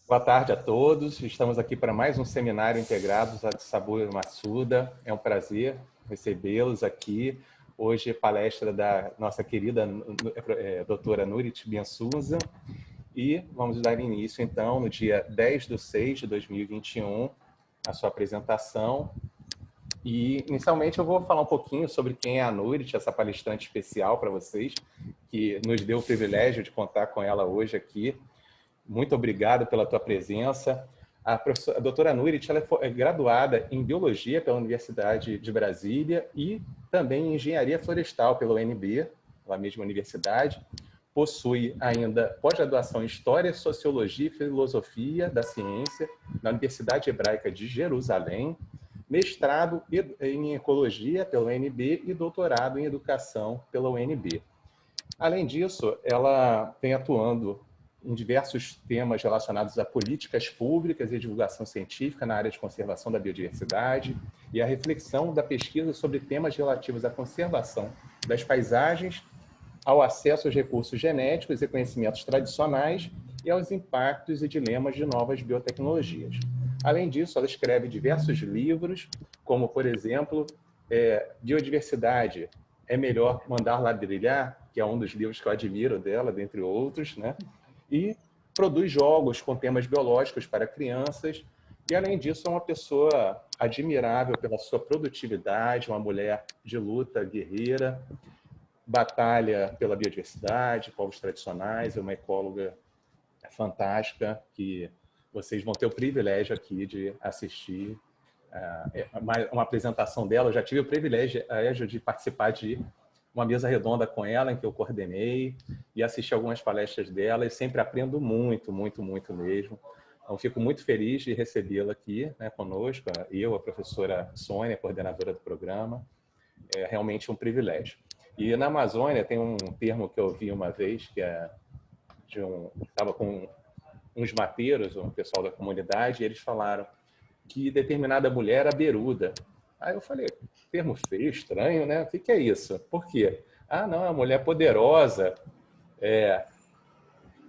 Boa tarde a todos. Estamos aqui para mais um seminário Integrados a Sabor Massuda. É um prazer recebê-los aqui. Hoje, palestra da nossa querida doutora Nurit Biansouza. E vamos dar início, então, no dia 10/6/2021, a sua apresentação. E, inicialmente, eu vou falar um pouquinho sobre quem é a Nurit, essa palestrante especial para vocês, que nos deu o privilégio de contar com ela hoje aqui. Muito obrigado pela tua presença. A doutora Nurit, ela é graduada em Biologia pela Universidade de Brasília e também em Engenharia Florestal pela UNB, pela mesma universidade. Possui ainda pós-graduação em História, Sociologia e Filosofia da Ciência na Universidade Hebraica de Jerusalém, mestrado em Ecologia pela UNB e doutorado em Educação pela UNB. Além disso, ela vem atuando em diversos temas relacionados a políticas públicas e divulgação científica na área de conservação da biodiversidade e a reflexão da pesquisa sobre temas relativos à conservação das paisagens, ao acesso aos recursos genéticos e conhecimentos tradicionais e aos impactos e dilemas de novas biotecnologias. Além disso, ela escreve diversos livros, como, por exemplo, Biodiversidade, é melhor mandar ladrilhar, que é um dos livros que eu admiro dela, dentre outros, né? E produz jogos com temas biológicos para crianças. E, além disso, é uma pessoa admirável pela sua produtividade, uma mulher de luta, guerreira, batalha pela biodiversidade, povos tradicionais, é uma ecóloga fantástica que vocês vão ter o privilégio aqui de assistir uma apresentação dela. Eu já tive o privilégio de participar de uma mesa redonda com ela, em que eu coordenei, e assisti algumas palestras dela, e sempre aprendo muito, muito, muito mesmo. Então, fico muito feliz de recebê-la aqui, né, conosco, eu, a professora Sônia, coordenadora do programa. É realmente um privilégio. E na Amazônia tem um termo que eu ouvi uma vez, que estava com uns mateiros, um pessoal da comunidade, e eles falaram que determinada mulher era beruda. Aí eu falei, termo feio, estranho, né? O que é isso? Por quê? Ah, não, é uma mulher poderosa,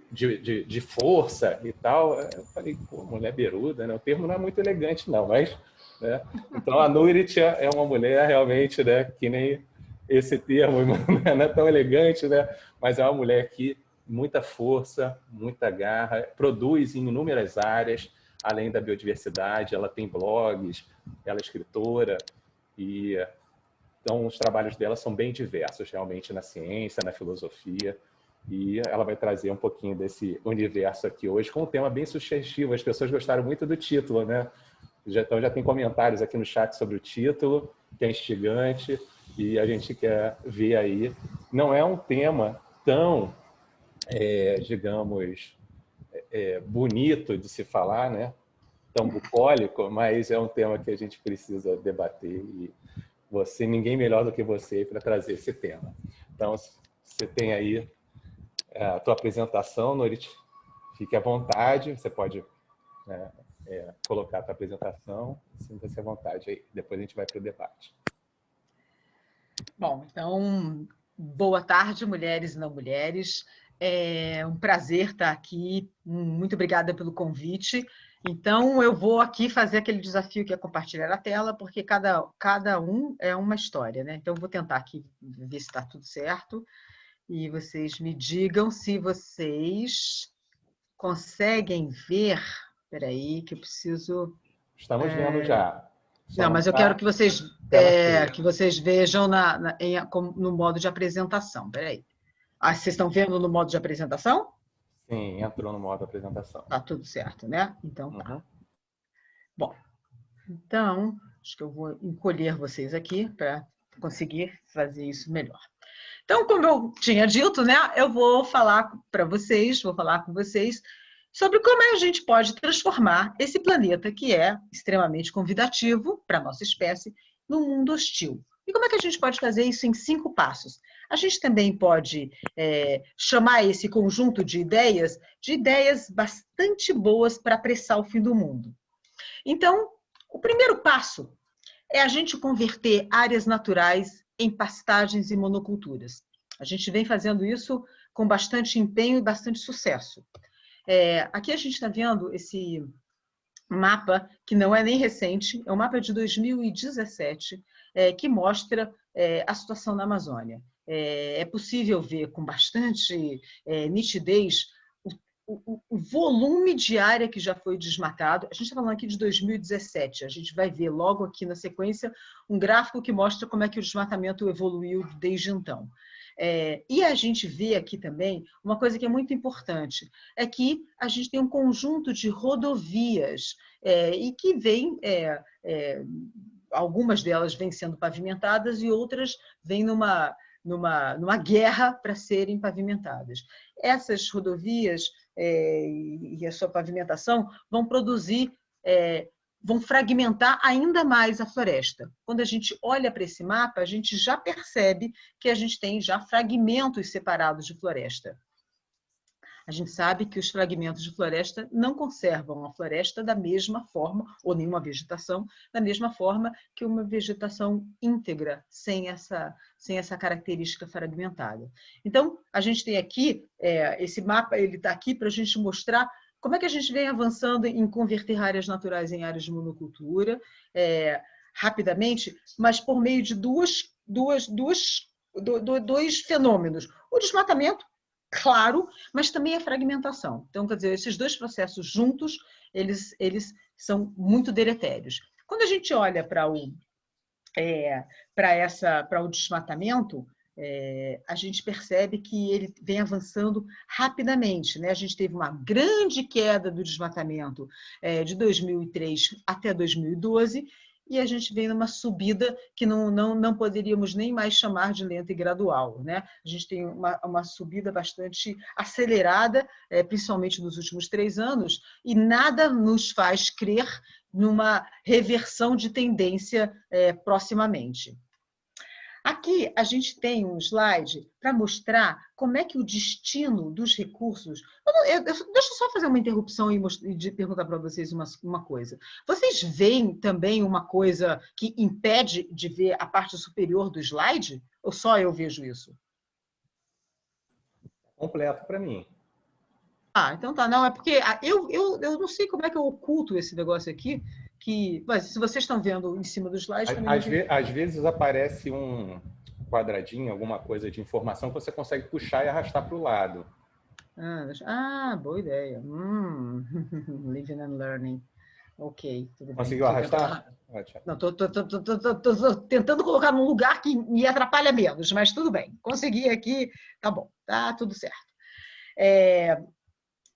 de força e tal. Eu falei, pô, mulher beruda, né? O termo não é muito elegante, não, mas... né? Então, a Nurit é uma mulher realmente, né, que nem esse termo não é tão elegante, né? Mas é uma mulher que muita força, muita garra, produz em inúmeras áreas, além da biodiversidade. Ela tem blogs, ela é escritora, e então os trabalhos dela são bem diversos, realmente, na ciência, na filosofia, e ela vai trazer um pouquinho desse universo aqui hoje, com um tema bem sugestivo. As pessoas gostaram muito do título, né? Então já tem comentários aqui no chat sobre o título, que é instigante, e a gente quer ver aí. Não é um tema tão, digamos, bonito de se falar, né? Tão bucólico, mas é um tema que a gente precisa debater, e ninguém melhor do que você para trazer esse tema. Então, você tem aí a tua apresentação, Nurit, fique à vontade, você pode colocar a tua apresentação, sinta-se à vontade aí, depois a gente vai para o debate. Bom, então, boa tarde, mulheres e não mulheres. É um prazer estar aqui. Muito obrigada pelo convite. Então, eu vou aqui fazer aquele desafio que é compartilhar a tela, porque cada um é uma história, né? Então, eu vou tentar aqui ver se está tudo certo. E vocês me digam se vocês conseguem ver. Espera aí, que eu preciso... Estamos vendo já. Não, mas eu quero que vocês vejam no modo de apresentação. Espera aí. Ah, vocês estão vendo no modo de apresentação? Sim, entrou no modo apresentação. Tá tudo certo, né? Então tá. Uhum. Bom, então, acho que eu vou encolher vocês aqui para conseguir fazer isso melhor. Então, como eu tinha dito, né, eu vou falar com vocês sobre como a gente pode transformar esse planeta, que é extremamente convidativo para a nossa espécie, num mundo hostil. E como é que a gente pode fazer isso em 5 passos? A gente também pode chamar esse conjunto de ideias bastante boas para apressar o fim do mundo. Então, o primeiro passo é a gente converter áreas naturais em pastagens e monoculturas. A gente vem fazendo isso com bastante empenho e bastante sucesso. Aqui a gente está vendo esse mapa, que não é nem recente, é um mapa de 2017, que mostra a situação na Amazônia. É possível ver com bastante nitidez o volume de área que já foi desmatado. A gente está falando aqui de 2017, a gente vai ver logo aqui na sequência um gráfico que mostra como é que o desmatamento evoluiu desde então. E a gente vê aqui também uma coisa que é muito importante, é que a gente tem um conjunto de rodovias e que vem, algumas delas vêm sendo pavimentadas e outras vêm numa guerra para serem pavimentadas. Essas rodovias e a sua pavimentação vão produzir, vão fragmentar ainda mais a floresta. Quando a gente olha para esse mapa, a gente já percebe que a gente tem já fragmentos separados de floresta. A gente sabe que os fragmentos de floresta não conservam a floresta da mesma forma, ou nenhuma vegetação, da mesma forma que uma vegetação íntegra, sem essa característica fragmentada. Então, a gente tem aqui, esse mapa, ele está aqui para a gente mostrar como é que a gente vem avançando em converter áreas naturais em áreas de monocultura, rapidamente, mas por meio de dois fenômenos. O desmatamento, claro, mas também a fragmentação. Então, quer dizer, esses dois processos juntos, eles são muito deletérios. Quando a gente olha para o desmatamento, a gente percebe que ele vem avançando rapidamente, né? A gente teve uma grande queda do desmatamento de 2003 até 2012, e a gente vem numa subida que não poderíamos nem mais chamar de lenta e gradual, né? A gente tem uma subida bastante acelerada, principalmente nos últimos 3 anos, e nada nos faz crer numa reversão de tendência proximamente. Aqui a gente tem um slide para mostrar como é que o destino dos recursos... Deixa eu só fazer uma interrupção e perguntar para vocês uma coisa. Vocês veem também uma coisa que impede de ver a parte superior do slide? Ou só eu vejo isso? Completo para mim. Então tá. Não, é porque eu não sei como é que eu oculto esse negócio aqui, mas se vocês estão vendo em cima do slide... Às vezes aparece um quadradinho, alguma coisa de informação que você consegue puxar e arrastar para o lado. Boa ideia. Living and learning. Ok, tudo bem. Conseguiu arrastar? Não, tô tentando colocar num lugar que me atrapalha menos, mas tudo bem. Consegui aqui, tá bom, tá tudo certo.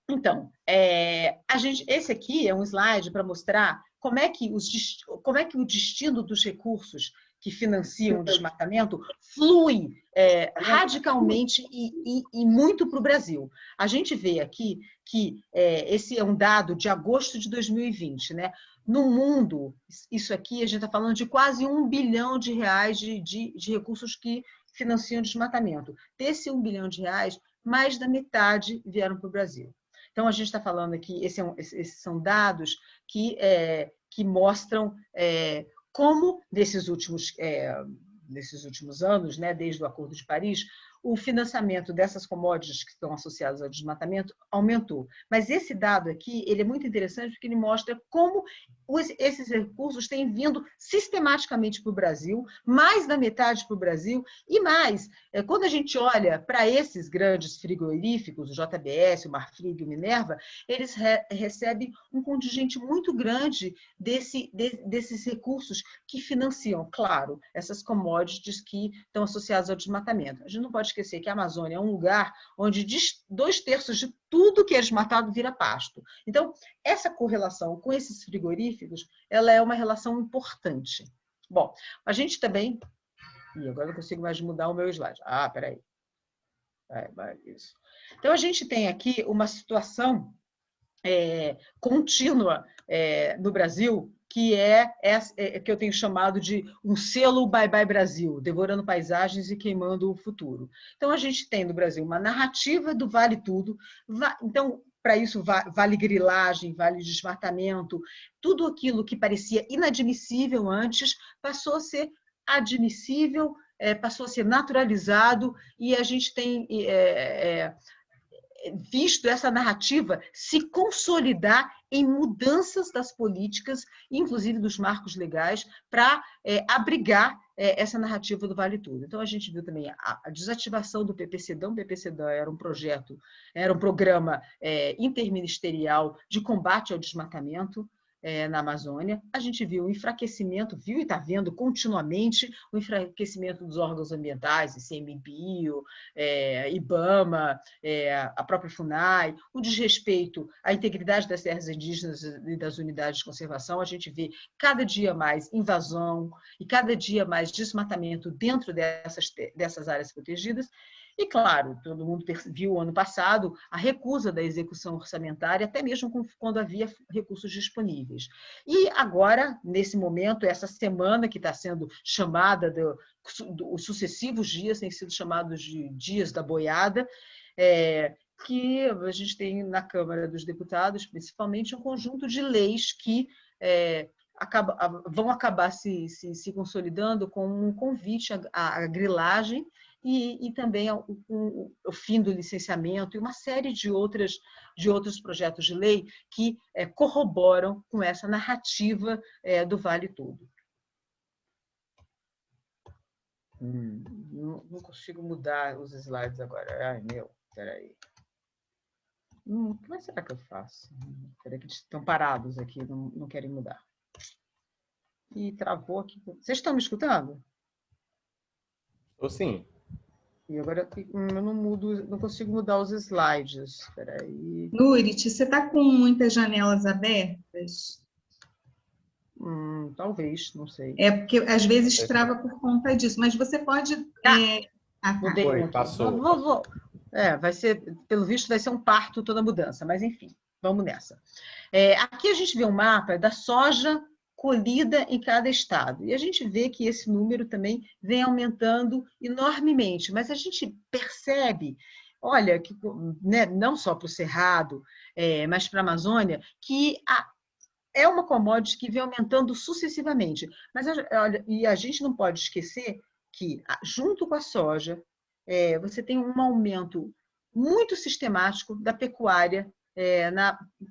Então, esse aqui é um slide para mostrar como é que o destino dos recursos que financiam o desmatamento flui radicalmente e muito para o Brasil. A gente vê aqui que esse é um dado de agosto de 2020, né? No mundo, isso aqui, a gente está falando de quase R$1 bilhão de recursos que financiam o desmatamento. Desse R$1 bilhão, mais da metade vieram para o Brasil. Então, a gente está falando aqui, esses são dados que mostram como, nesses últimos anos, né, desde o Acordo de Paris, o financiamento dessas commodities que estão associadas ao desmatamento aumentou. Mas esse dado aqui, ele é muito interessante porque ele mostra como esses recursos têm vindo sistematicamente para o Brasil, mais da metade para o Brasil, e mais, quando a gente olha para esses grandes frigoríficos, o JBS, o Marfrig, o Minerva, eles recebem um contingente muito grande desses recursos que financiam, claro, essas commodities que estão associadas ao desmatamento. A gente não pode esquecer que a Amazônia é um lugar onde 2/3 de tudo que é desmatado vira pasto. Então, essa correlação com esses frigoríficos, ela é uma relação importante. Bom, a gente também... agora eu não consigo mais mudar o meu slide. Peraí. Isso. Então, a gente tem aqui uma situação contínua no Brasil, que que eu tenho chamado de um selo Bye Bye Brasil, devorando paisagens e queimando o futuro. Então, a gente tem no Brasil uma narrativa do vale tudo. Então, para isso, vale grilagem, vale desmatamento, tudo aquilo que parecia inadmissível antes passou a ser admissível, passou a ser naturalizado, e a gente tem visto essa narrativa se consolidar em mudanças das políticas, inclusive dos marcos legais, para abrigar essa narrativa do Vale Tudo. Então, a gente viu também a desativação do PPCdão. O PPCdão era um projeto, era um programa interministerial de combate ao desmatamento na Amazônia. A gente viu o enfraquecimento, viu e está vendo continuamente o enfraquecimento dos órgãos ambientais, ICMBio, IBAMA, a própria FUNAI, o desrespeito à integridade das terras indígenas e das unidades de conservação. A gente vê cada dia mais invasão e cada dia mais desmatamento dentro dessas áreas protegidas. E, claro, todo mundo viu ano passado a recusa da execução orçamentária, até mesmo quando havia recursos disponíveis. E agora, nesse momento, essa semana que está sendo chamada, os sucessivos dias têm sido chamados de dias da boiada, que a gente tem na Câmara dos Deputados, principalmente, um conjunto de leis que vão acabar se consolidando com um convite à grilagem e também o fim do licenciamento e uma série de outros projetos de lei que corroboram com essa narrativa do Vale Tudo. Não consigo mudar os slides agora. Ai, meu, peraí. Como será que eu faço? Peraí, que estão parados aqui, não querem mudar. E travou aqui. Vocês estão me escutando? Ou sim. E agora eu não consigo mudar os slides. Espera aí. Nurit, você está com muitas janelas abertas? Talvez, não sei. É porque às vezes trava por conta disso, mas você pode. Mudei. Passou. Vai ser, pelo visto, vai ser um parto toda a mudança, mas enfim, vamos nessa. Aqui a gente vê um mapa da soja colhida em cada estado. E a gente vê que esse número também vem aumentando enormemente, mas a gente percebe, olha, que, né, não só para o Cerrado, mas para a Amazônia, que é uma commodity que vem aumentando sucessivamente. Mas olha, e a gente não pode esquecer que, junto com a soja, você tem um aumento muito sistemático da pecuária,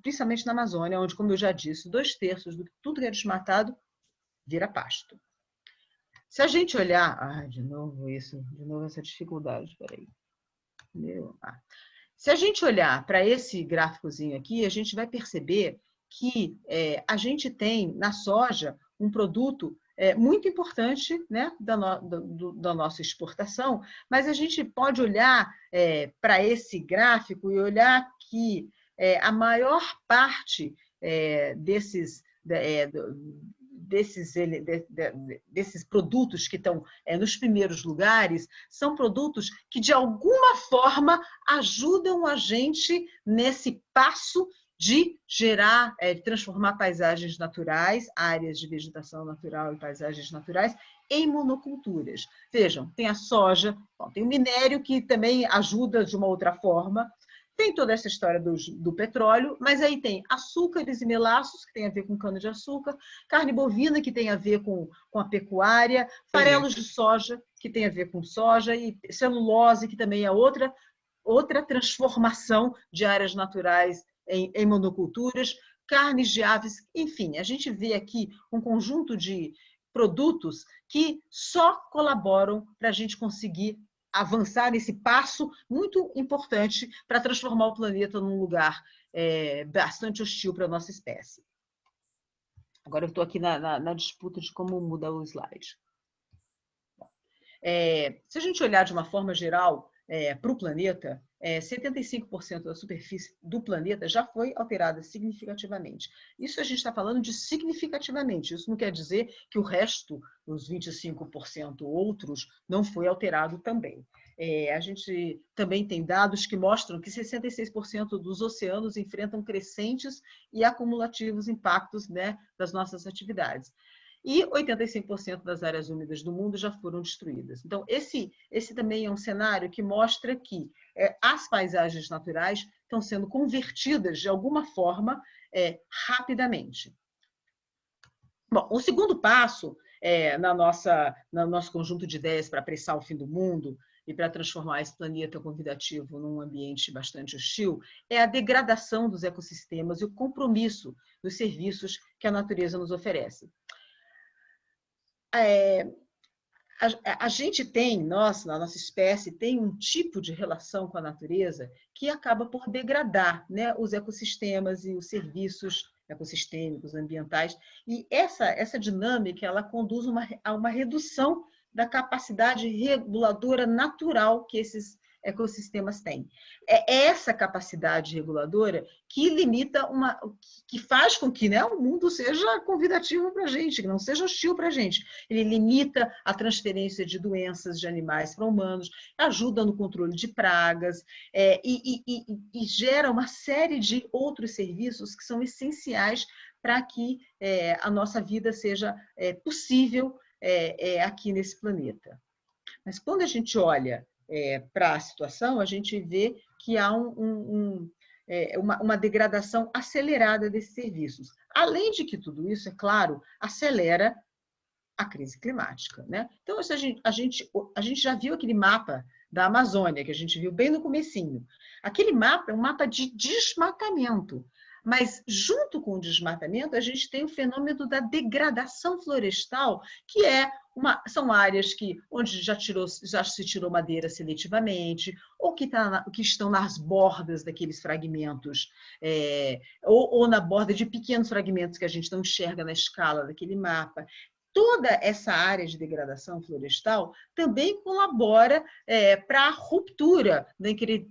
principalmente na Amazônia, onde, como eu já disse, 2/3 de tudo que é desmatado vira pasto. Se a gente olhar... de novo essa dificuldade, espera aí. Se a gente olhar para esse gráficozinho aqui, a gente vai perceber que a gente tem, na soja, um produto muito importante, né, da nossa exportação, mas a gente pode olhar para esse gráfico e olhar que a maior parte desses produtos que estão nos primeiros lugares são produtos que, de alguma forma, ajudam a gente nesse passo de gerar, transformar paisagens naturais, áreas de vegetação natural e paisagens naturais, em monoculturas. Vejam, tem a soja, tem o minério, que também ajuda de uma outra forma, tem toda essa história do petróleo, mas aí tem açúcares e melaços, que tem a ver com cana-de-açúcar, carne bovina, que tem a ver com a pecuária, farelos de soja, que tem a ver com soja, e celulose, que também é outra transformação de áreas naturais em monoculturas, carnes de aves, enfim, a gente vê aqui um conjunto de produtos que só colaboram para a gente conseguir avançar nesse passo muito importante para transformar o planeta num lugar bastante hostil para a nossa espécie. Agora eu estou aqui na disputa de como mudar o slide. Se a gente olhar de uma forma geral para o planeta, 75% da superfície do planeta já foi alterada significativamente. Isso a gente está falando de significativamente. Isso não quer dizer que o resto, os 25% outros, não foi alterado também. A gente também tem dados que mostram que 66% dos oceanos enfrentam crescentes e acumulativos impactos, né, das nossas atividades. E 85% das áreas úmidas do mundo já foram destruídas. Então, esse também é um cenário que mostra que as paisagens naturais estão sendo convertidas, de alguma forma, rapidamente. Bom, o segundo passo no nosso conjunto de ideias para apressar o fim do mundo e para transformar esse planeta convidativo num ambiente bastante hostil, é a degradação dos ecossistemas e o compromisso dos serviços que a natureza nos oferece. A gente tem, nós, na nossa espécie, tem um tipo de relação com a natureza que acaba por degradar, né, os ecossistemas e os serviços ecossistêmicos, ambientais. E essa dinâmica ela conduz a uma redução da capacidade reguladora natural que esses ecossistemas têm. É essa capacidade reguladora que limita que faz com que, né, o mundo seja convidativo para a gente, que não seja hostil para a gente. Ele limita a transferência de doenças de animais para humanos, ajuda no controle de pragas, e gera uma série de outros serviços que são essenciais para que a nossa vida seja possível aqui nesse planeta. Mas quando a gente olha para a situação, a gente vê que há uma degradação acelerada desses serviços. Além de que tudo isso, é claro, acelera a crise climática, né? Então, a gente já viu aquele mapa da Amazônia, que a gente viu bem no comecinho. Aquele mapa é um mapa de desmatamento. Mas, junto com o desmatamento, a gente tem o fenômeno da degradação florestal, que são áreas onde já se tirou madeira seletivamente, ou que estão nas bordas daqueles fragmentos, ou na borda de pequenos fragmentos que a gente não enxerga na escala daquele mapa. Toda essa área de degradação florestal também colabora para a ruptura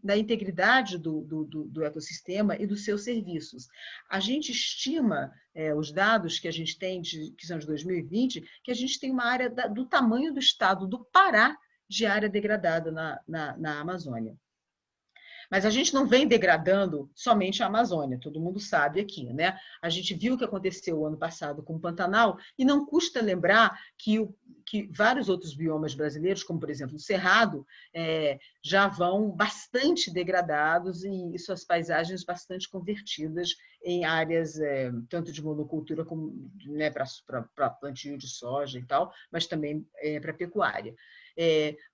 da integridade do ecossistema e dos seus serviços. A gente estima, os dados que a gente tem, que são de 2020, que a gente tem uma área do tamanho do estado do Pará de área degradada na Amazônia. Mas a gente não vem degradando somente a Amazônia, todo mundo sabe aqui, né? A gente viu o que aconteceu o ano passado com o Pantanal e não custa lembrar que vários outros biomas brasileiros, como por exemplo o Cerrado, já vão bastante degradados e suas paisagens bastante convertidas em áreas tanto de monocultura como, né, para plantio de soja e tal, mas também para pecuária.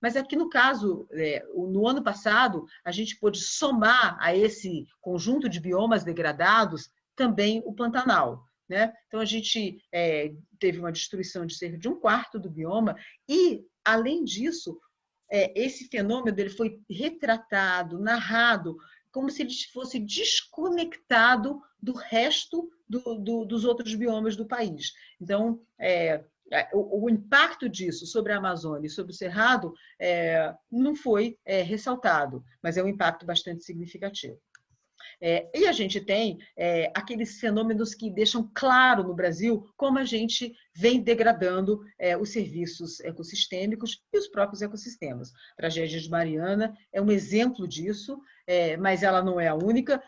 Mas aqui no caso, no ano passado, a gente pôde somar a esse conjunto de biomas degradados também o Pantanal, né? Então, a gente teve uma destruição de cerca de 1/4 do bioma e, além disso, esse fenômeno ele foi retratado, narrado, como se ele fosse desconectado do resto dos outros biomas do país. Então, o impacto disso sobre a Amazônia e sobre o Cerrado não foi ressaltado, mas é um impacto bastante significativo. E a gente tem aqueles fenômenos que deixam claro no Brasil como a gente vem degradando os serviços ecossistêmicos e os próprios ecossistemas. A tragédia de Mariana é um exemplo disso, mas ela não é a única.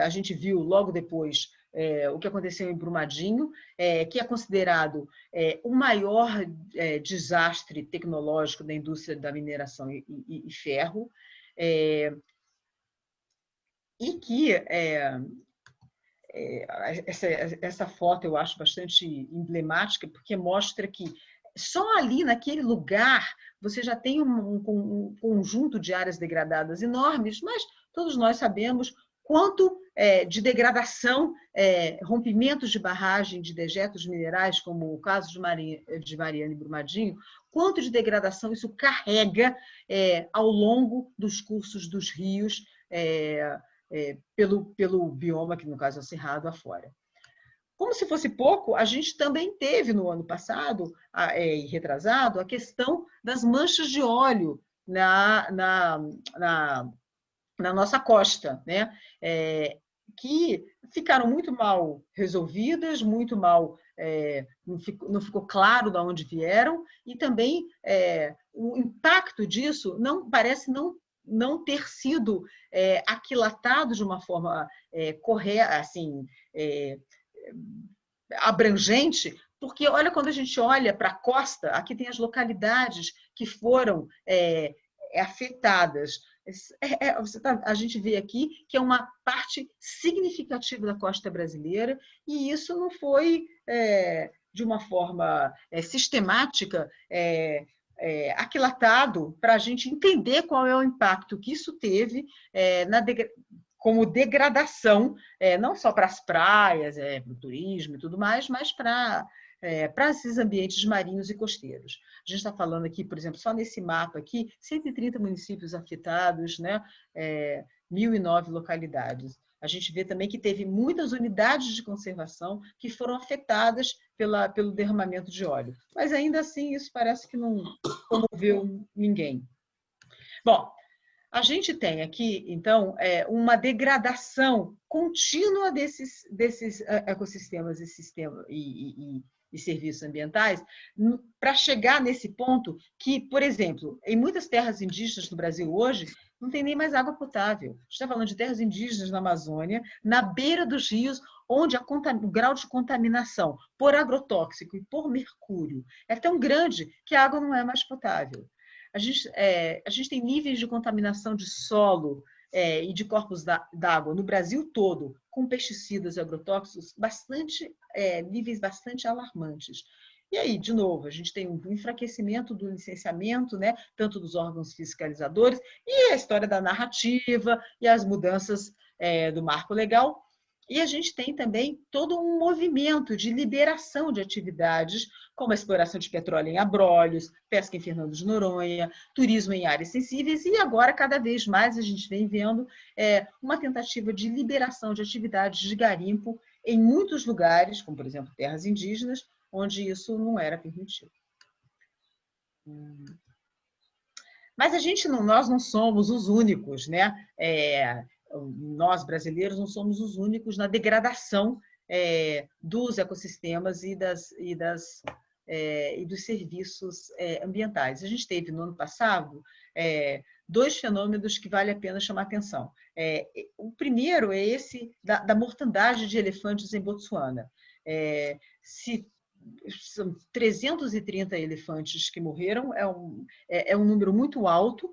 A gente viu logo depois o que aconteceu em Brumadinho, que é considerado o maior desastre tecnológico da indústria da mineração e ferro, e que essa foto eu acho bastante emblemática, porque mostra que só ali naquele lugar você já tem um conjunto de áreas degradadas enormes, mas todos nós sabemos quanto de degradação, rompimentos de barragem de dejetos minerais, como o caso de Mariana e Brumadinho, quanto de degradação isso carrega ao longo dos cursos dos rios, pelo bioma, que no caso é o Cerrado, afora. Como se fosse pouco, a gente também teve no ano passado, e retrasado, a questão das manchas de óleo na nossa costa, né? Que ficaram muito mal resolvidas, muito mal, não ficou claro de onde vieram, e também o impacto disso parece não ter sido aquilatado de uma forma correta, assim, abrangente, porque olha, quando a gente olha para a costa, aqui tem as localidades que foram afetadas. A gente vê aqui que é uma parte significativa da costa brasileira, e isso não foi de uma forma sistemática aquilatado para a gente entender qual é o impacto que isso teve como degradação, não só para as praias, para o turismo e tudo mais, mas para esses ambientes marinhos e costeiros. A gente está falando aqui, por exemplo, só nesse mapa aqui, 130 municípios afetados, né? 1.009 localidades. A gente vê também que teve muitas unidades de conservação que foram afetadas pelo derramamento de óleo. Mas, ainda assim, isso parece que não comoveu ninguém. Bom, a gente tem aqui, então, uma degradação contínua desses ecossistemas e serviços ambientais para chegar nesse ponto que, por exemplo, em muitas terras indígenas no Brasil hoje, não tem nem mais água potável. A gente está falando de terras indígenas na Amazônia, na beira dos rios, onde o grau de contaminação por agrotóxico e por mercúrio é tão grande que a água não é mais potável. A gente tem níveis de contaminação de solo e de corpos d'água no Brasil todo, com pesticidas e agrotóxicos, níveis bastante alarmantes. E aí, de novo, a gente tem um enfraquecimento do licenciamento, né, tanto dos órgãos fiscalizadores, e a história da narrativa e as mudanças do marco legal. E a gente tem também todo um movimento de liberação de atividades, como a exploração de petróleo em Abrolhos, pesca em Fernando de Noronha, turismo em áreas sensíveis, e agora, cada vez mais, a gente vem vendo uma tentativa de liberação de atividades de garimpo em muitos lugares, como, por exemplo, terras indígenas, onde isso não era permitido. Mas nós não somos os únicos, né? Nós, brasileiros, não somos os únicos na degradação dos ecossistemas e dos serviços ambientais. A gente teve, no ano passado, 2 fenômenos que vale a pena chamar atenção. O primeiro é esse da mortandade de elefantes em Botsuana. São 330 elefantes que morreram, é um número muito alto.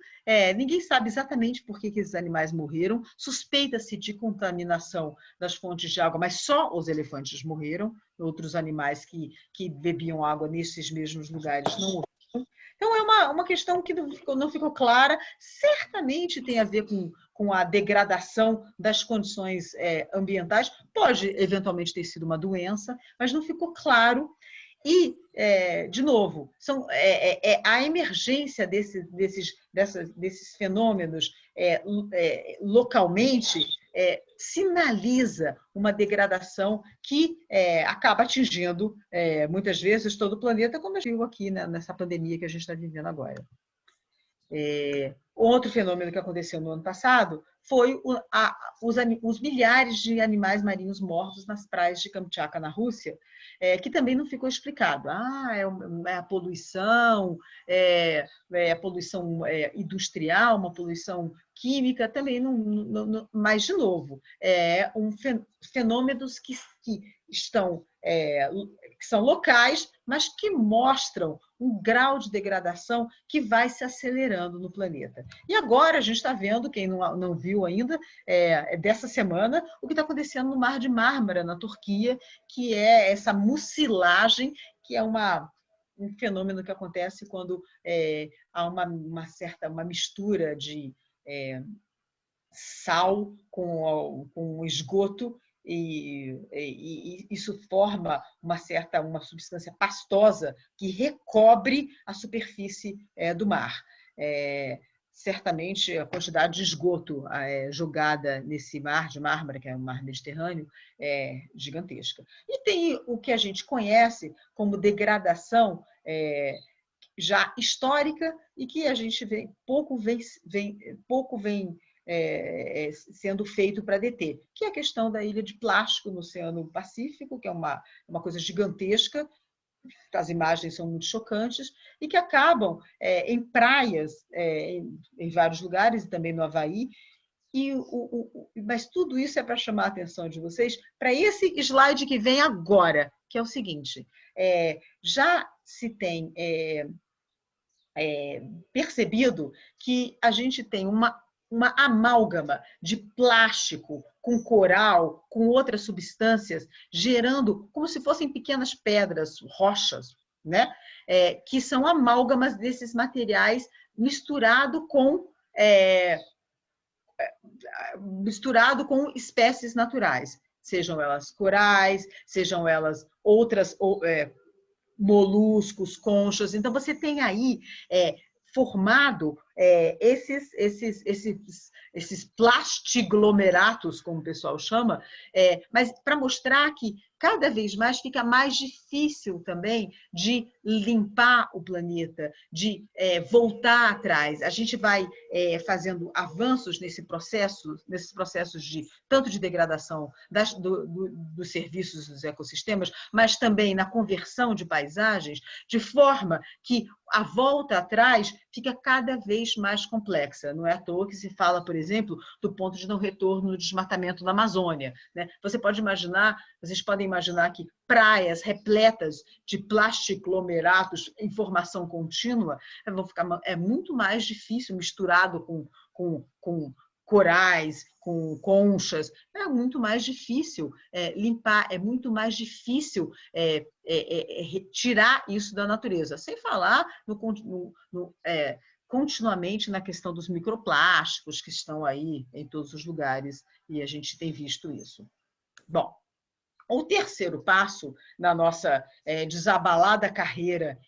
Ninguém sabe exatamente por que esses animais morreram. Suspeita-se de contaminação das fontes de água, mas só os elefantes morreram. Outros animais que bebiam água nesses mesmos lugares não morreram. Então, é uma questão que não ficou clara. Certamente tem a ver com a degradação das condições ambientais. Pode, eventualmente, ter sido uma doença, mas não ficou claro. E, de novo, a emergência desses fenômenos localmente sinaliza uma degradação que acaba atingindo, muitas vezes, todo o planeta, como a gente viu aqui, né, nessa pandemia que a gente está vivendo agora. Outro fenômeno que aconteceu no ano passado foi os milhares de animais marinhos mortos nas praias de Kamchatka, na Rússia, que também não ficou explicado. É a poluição, a poluição industrial, uma poluição química, também não. Mas, de novo, fenômenos que são locais, mas que mostram um grau de degradação que vai se acelerando no planeta. E agora a gente está vendo, quem não viu ainda, dessa semana, o que está acontecendo no Mar de Mármara, na Turquia, que é essa mucilagem, que é um fenômeno que acontece quando há uma mistura de sal com esgoto, e isso forma uma substância pastosa que recobre a superfície do mar. Certamente a quantidade de esgoto jogada nesse mar de Mármara, que é o mar Mediterrâneo, é gigantesca. E tem o que a gente conhece como degradação já histórica e que a gente pouco vem sendo feito para deter, que é a questão da ilha de plástico no Oceano Pacífico, que é uma coisa gigantesca. As imagens são muito chocantes e que acabam em praias, em vários lugares, e também no Havaí. Mas tudo isso é para chamar a atenção de vocês para esse slide que vem agora, que é o seguinte: já se tem percebido que a gente tem uma amálgama de plástico com coral, com outras substâncias, gerando como se fossem pequenas pedras, rochas, né? que são amálgamas desses materiais misturado com espécies naturais, sejam elas corais, sejam elas outras moluscos, conchas. Então, você tem aí formado esses plastiglomeratos, como o pessoal chama, mas para mostrar que cada vez mais fica mais difícil também de limpar o planeta, de voltar atrás. A gente vai fazendo avanços nesses processos tanto de degradação dos serviços dos ecossistemas, mas também na conversão de paisagens, de forma que a volta atrás fica cada vez mais complexa. Não é à toa que se fala, por exemplo, do ponto de não retorno no desmatamento da Amazônia, né? Vocês podem imaginar que praias repletas de plastiglomeratos em formação contínua é muito mais difícil, misturado com corais, com conchas, é muito mais difícil limpar, é muito mais difícil retirar isso da natureza, sem falar continuamente na questão dos microplásticos que estão aí em todos os lugares, e a gente tem visto isso. Bom, o terceiro passo na nossa desabalada carreira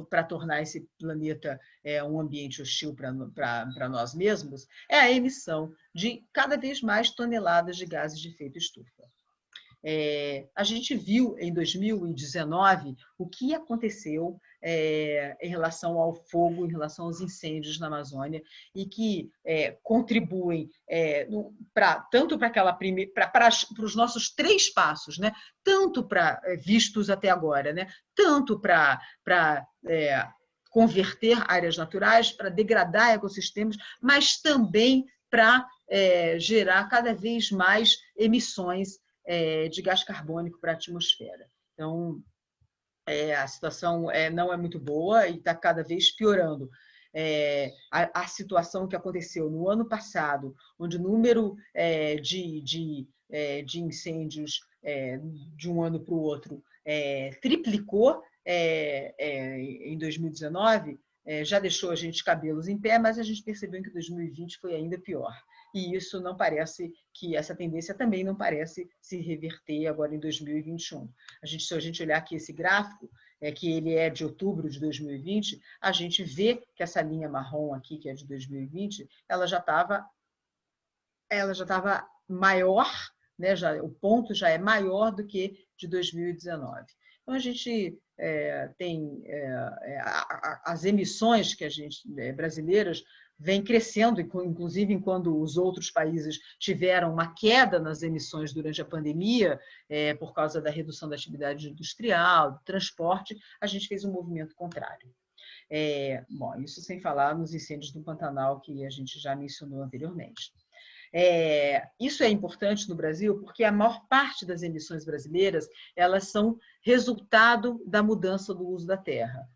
para tornar esse planeta um ambiente hostil para nós mesmos é a emissão de cada vez mais toneladas de gases de efeito estufa. A gente viu em 2019 o que aconteceu em relação ao fogo, em relação aos incêndios na Amazônia, e que contribuem tanto para os nossos 3 passos, né? Tanto vistos até agora, né? Tanto para converter áreas naturais, para degradar ecossistemas, mas também para gerar cada vez mais emissões de gás carbônico para a atmosfera. Então, a situação não é muito boa e está cada vez piorando. A situação que aconteceu no ano passado, onde o número de incêndios de um ano para o outro triplicou em 2019, já deixou a gente cabelos em pé, mas a gente percebeu que 2020 foi ainda pior. E isso não parece que essa tendência também não parece se reverter agora em 2021. Se a gente olhar aqui esse gráfico, que ele é de outubro de 2020, a gente vê que essa linha marrom aqui, que é de 2020, ela já estava maior, né? O ponto já é maior do que de 2019. Então, a gente tem as emissões que brasileiras vem crescendo, inclusive quando os outros países tiveram uma queda nas emissões durante a pandemia, por causa da redução da atividade industrial, do transporte, a gente fez um movimento contrário. Bom, isso sem falar nos incêndios do Pantanal, que a gente já mencionou anteriormente. Isso é importante no Brasil porque a maior parte das emissões brasileiras elas são resultado da mudança do uso da terra.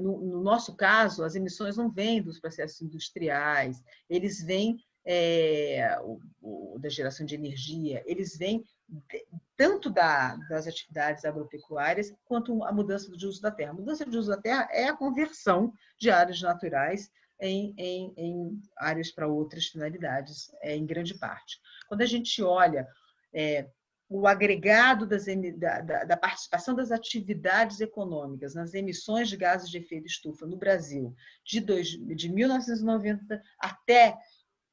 No nosso caso, as emissões não vêm dos processos industriais, eles vêm da geração de energia, eles vêm tanto das atividades agropecuárias quanto a mudança de uso da terra. A mudança de uso da terra é a conversão de áreas naturais em áreas para outras finalidades, em grande parte. Quando a gente olha o agregado da participação das atividades econômicas nas emissões de gases de efeito estufa no Brasil, de 1990 até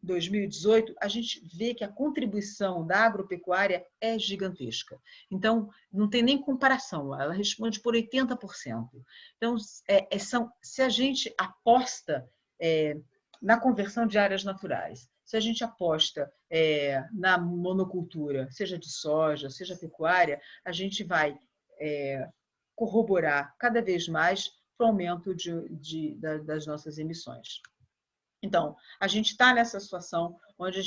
2018, a gente vê que a contribuição da agropecuária é gigantesca. Então, não tem nem comparação, ela responde por 80%. Então, se a gente aposta na conversão de áreas naturais, se a gente aposta na monocultura, seja de soja, seja pecuária, a gente vai corroborar cada vez mais para o aumento das nossas emissões. Então, a gente está nessa situação onde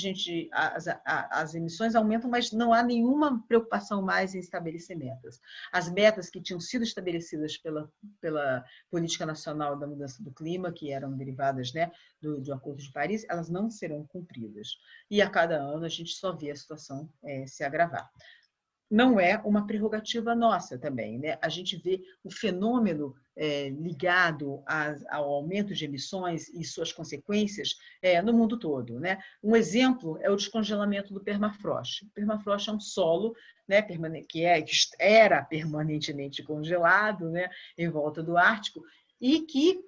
as emissões aumentam, mas não há nenhuma preocupação mais em estabelecer metas. As metas que tinham sido estabelecidas pela Política Nacional da Mudança do Clima, que eram derivadas, né, do Acordo de Paris, elas não serão cumpridas. E a cada ano a gente só vê a situação se agravar. não é uma prerrogativa nossa também, né? A gente vê o fenômeno ligado ao aumento de emissões e suas consequências no mundo todo, né? Um exemplo é o descongelamento do permafrost. O permafrost é um solo, né, que era permanentemente congelado, né, em volta do Ártico, e que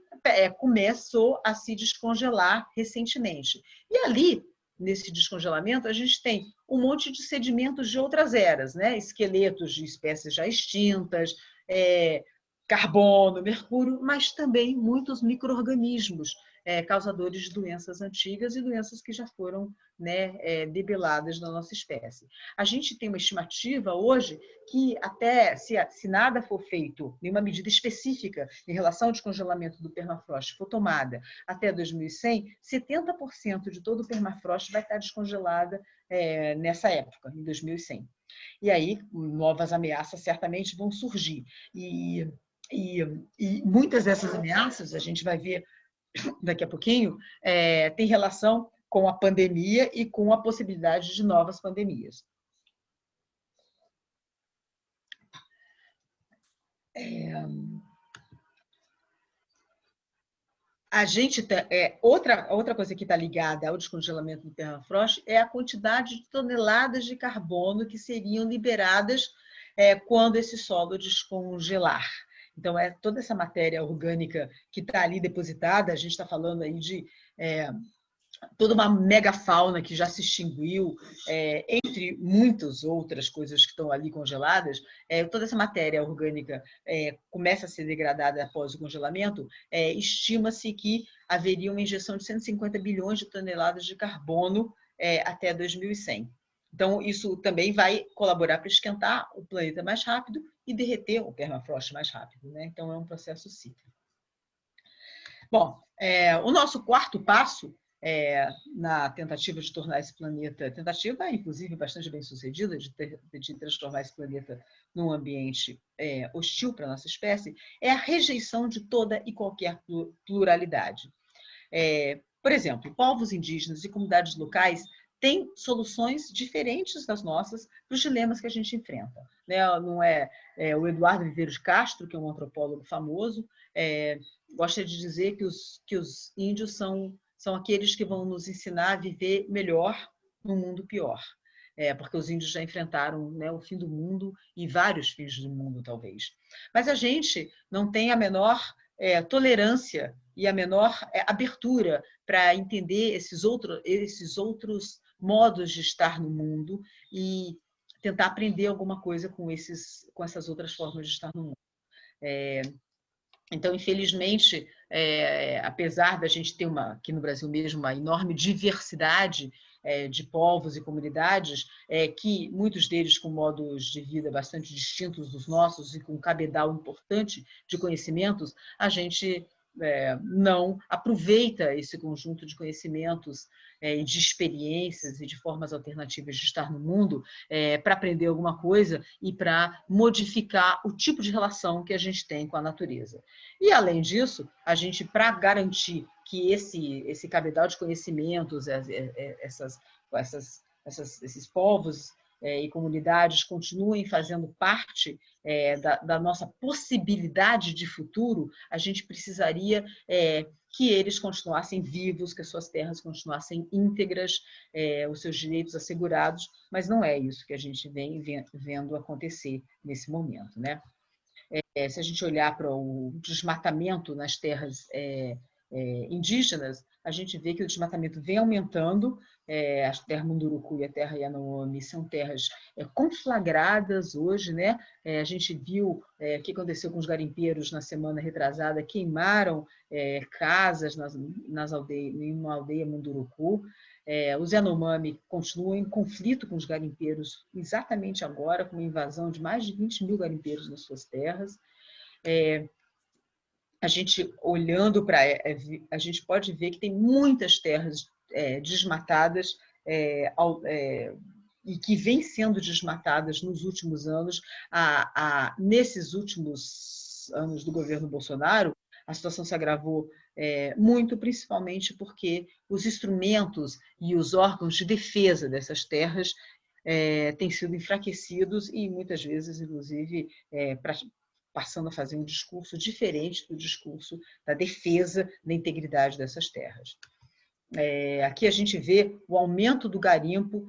começou a se descongelar recentemente. E ali, nesse descongelamento, a gente tem um monte de sedimentos de outras eras, né? Esqueletos de espécies já extintas, carbono, mercúrio, mas também muitos micro-organismos causadores de doenças antigas e doenças que já foram, né, debeladas da nossa espécie. A gente tem uma estimativa hoje que até, se nada for feito, nenhuma medida específica em relação ao descongelamento do permafrost for tomada até 2100, 70% de todo o permafrost vai estar descongelada nessa época, em 2100. E aí, novas ameaças certamente vão surgir. E muitas dessas ameaças, a gente vai ver daqui a pouquinho, tem relação com a pandemia e com a possibilidade de novas pandemias. A gente outra coisa que está ligada ao descongelamento do permafrost é a quantidade de toneladas de carbono que seriam liberadas quando esse solo descongelar. Então, toda essa matéria orgânica que está ali depositada, a gente está falando aí de toda uma megafauna que já se extinguiu, entre muitas outras coisas que estão ali congeladas, toda essa matéria orgânica começa a ser degradada após o congelamento, estima-se que haveria uma injeção de 150 bilhões de toneladas de carbono até 2100. Então, isso também vai colaborar para esquentar o planeta mais rápido e derreter o permafrost mais rápido, né? Então, é um processo cíclico. Bom, o nosso quarto passo na tentativa de tornar esse planeta, tentativa inclusive bastante bem sucedida, de transformar esse planeta num ambiente hostil para a nossa espécie, é a rejeição de toda e qualquer pluralidade. Por exemplo, povos indígenas e comunidades locais têm soluções diferentes das nossas para os dilemas que a gente enfrenta. Não o Eduardo Viveiro de Castro, que é um antropólogo famoso, gosta de dizer que os índios são aqueles que vão nos ensinar a viver melhor num mundo pior. Porque os índios já enfrentaram, né, o fim do mundo e vários fins do mundo, talvez. Mas a gente não tem a menor tolerância e a menor abertura para entender esses outros modos de estar no mundo e tentar aprender alguma coisa com essas outras formas de estar no mundo. Então, infelizmente, apesar da gente ter aqui no Brasil mesmo uma enorme diversidade de povos e comunidades, que muitos deles com modos de vida bastante distintos dos nossos e com um cabedal importante de conhecimentos, a gente não aproveita esse conjunto de conhecimentos e de experiências e de formas alternativas de estar no mundo para aprender alguma coisa e para modificar o tipo de relação que a gente tem com a natureza. E, além disso, a gente, para garantir que esse cabedal de conhecimentos, esses povos e comunidades continuem fazendo parte da nossa possibilidade de futuro, a gente precisaria que eles continuassem vivos, que as suas terras continuassem íntegras, os seus direitos assegurados, mas não é isso que a gente vem vendo acontecer nesse momento, né? Se a gente olhar para o desmatamento nas terras indígenas, a gente vê que o desmatamento vem aumentando. A terra Munduruku e a terra Yanomami são terras conflagradas hoje, né? A gente viu o que aconteceu com os garimpeiros na semana retrasada, queimaram casas em uma aldeia Munduruku. Os Yanomami continuam em conflito com os garimpeiros exatamente agora, com uma invasão de mais de 20 mil garimpeiros nas suas terras. A gente olhando a gente pode ver que tem muitas terras desmatadas e que vêm sendo desmatadas nos últimos anos. Nesses últimos anos do governo Bolsonaro, a situação se agravou muito, principalmente porque os instrumentos e os órgãos de defesa dessas terras têm sido enfraquecidos e muitas vezes, inclusive, passando a fazer um discurso diferente do discurso da defesa da integridade dessas terras. Aqui a gente vê o aumento do garimpo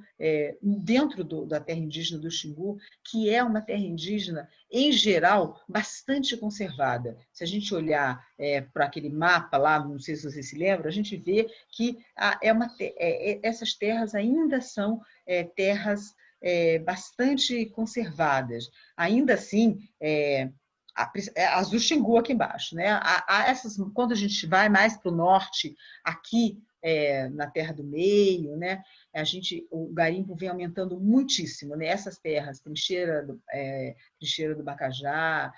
dentro da terra indígena do Xingu, que é uma terra indígena, em geral, bastante conservada. Se a gente olhar para aquele mapa lá, não sei se você se lembra, a gente vê que essas terras ainda são terras bastante conservadas. Ainda assim, as do Xingu aqui embaixo, né? Quando a gente vai mais para o norte, aqui na Terra do Meio, né? O garimpo vem aumentando muitíssimo, né? Essas terras, Trincheira do Bacajá,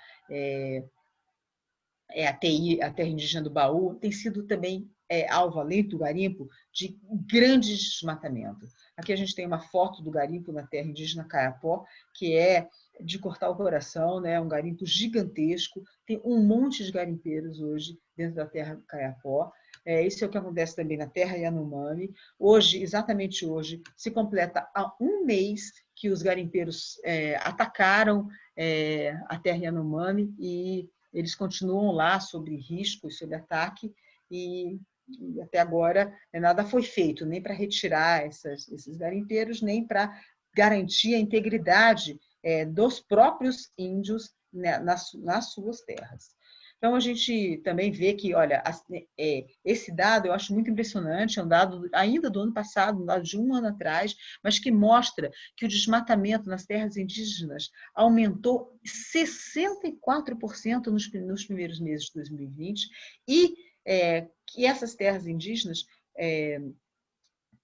a terra indígena do Baú, tem sido também alvo, além do garimpo, de grandes desmatamento. Aqui a gente tem uma foto do garimpo na terra indígena Kayapó, que é de cortar o coração, né? Um garimpo gigantesco, tem um monte de garimpeiros hoje dentro da terra do Kayapó. Isso é o que acontece também na terra Yanomami. Hoje, exatamente hoje, se completa há um mês que os garimpeiros atacaram a terra Yanomami e eles continuam lá sob risco e sob ataque e até agora nada foi feito, nem para retirar esses garimpeiros, nem para garantir a integridade dos próprios índios, né, nas suas terras. Então, a gente também vê que, olha, esse dado eu acho muito impressionante, é um dado ainda do ano passado, um dado de um ano atrás, mas que mostra que o desmatamento nas terras indígenas aumentou 64% nos primeiros meses de 2020 e que essas terras indígenas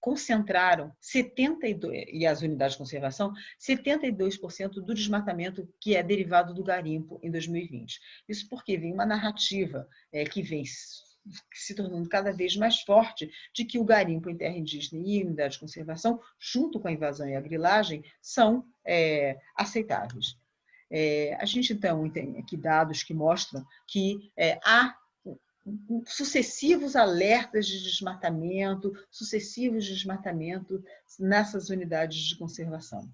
concentraram 72%, e as unidades de conservação, 72% do desmatamento que é derivado do garimpo em 2020. Isso porque vem uma narrativa que vem se tornando cada vez mais forte de que o garimpo em terra indígena e unidade de conservação, junto com a invasão e a grilagem, são aceitáveis. A gente, então, tem aqui dados que mostram que há sucessivos alertas de desmatamento, sucessivos desmatamento nessas unidades de conservação.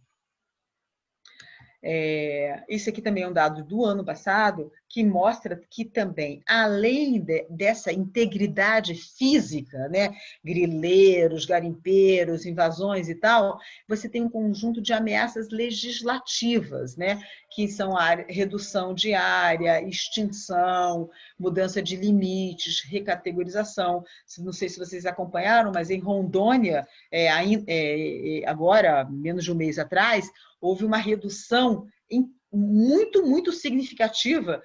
Isso aqui também é um dado do ano passado, que mostra que também, além dessa integridade física, né, grileiros, garimpeiros, invasões e tal, você tem um conjunto de ameaças legislativas, né, que são redução de área, extinção, mudança de limites, recategorização. Não sei se vocês acompanharam, mas em Rondônia, agora, menos de um mês atrás, houve uma redução muito, muito significativa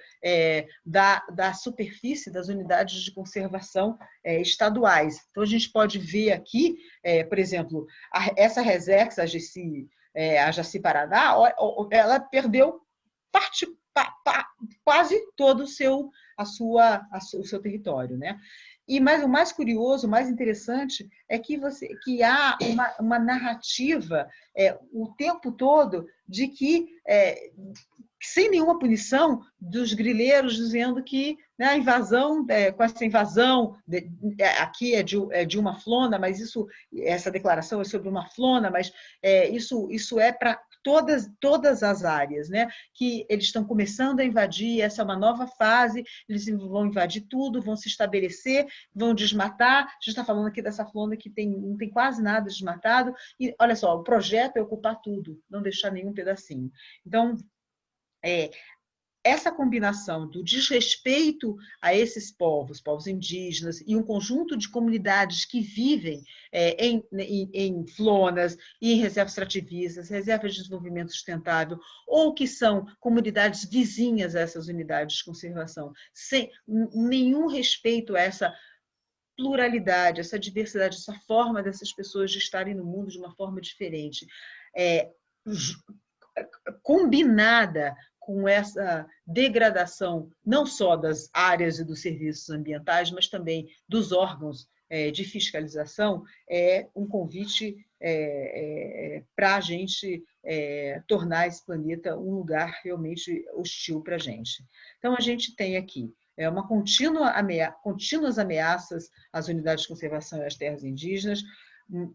da superfície das unidades de conservação estaduais. Então, a gente pode ver aqui, por exemplo, essa Resex, a Jaci-Paraná, ela perdeu quase todo o seu território, né? Mas o mais curioso, o mais interessante é que há uma narrativa o tempo todo de que, sem nenhuma punição, dos grileiros dizendo que, né, a invasão, com essa invasão, aqui é de uma flona, mas essa declaração é sobre uma flona, mas isso é para todas as áreas, né? Que eles estão começando a invadir, essa é uma nova fase, eles vão invadir tudo, vão se estabelecer, vão desmatar. A gente está falando aqui dessa flona que não tem quase nada desmatado, e olha só, o projeto é ocupar tudo, não deixar nenhum pedacinho. Então, essa combinação do desrespeito a esses povos indígenas e um conjunto de comunidades que vivem em flonas e em reservas extrativistas, reservas de desenvolvimento sustentável, ou que são comunidades vizinhas a essas unidades de conservação, sem nenhum respeito a essa pluralidade, essa diversidade, essa forma dessas pessoas de estarem no mundo de uma forma diferente, combinada com essa degradação não só das áreas e dos serviços ambientais, mas também dos órgãos de fiscalização, é um convite para a gente tornar esse planeta um lugar realmente hostil para a gente. Então, a gente tem aqui contínuas ameaças às unidades de conservação e às terras indígenas,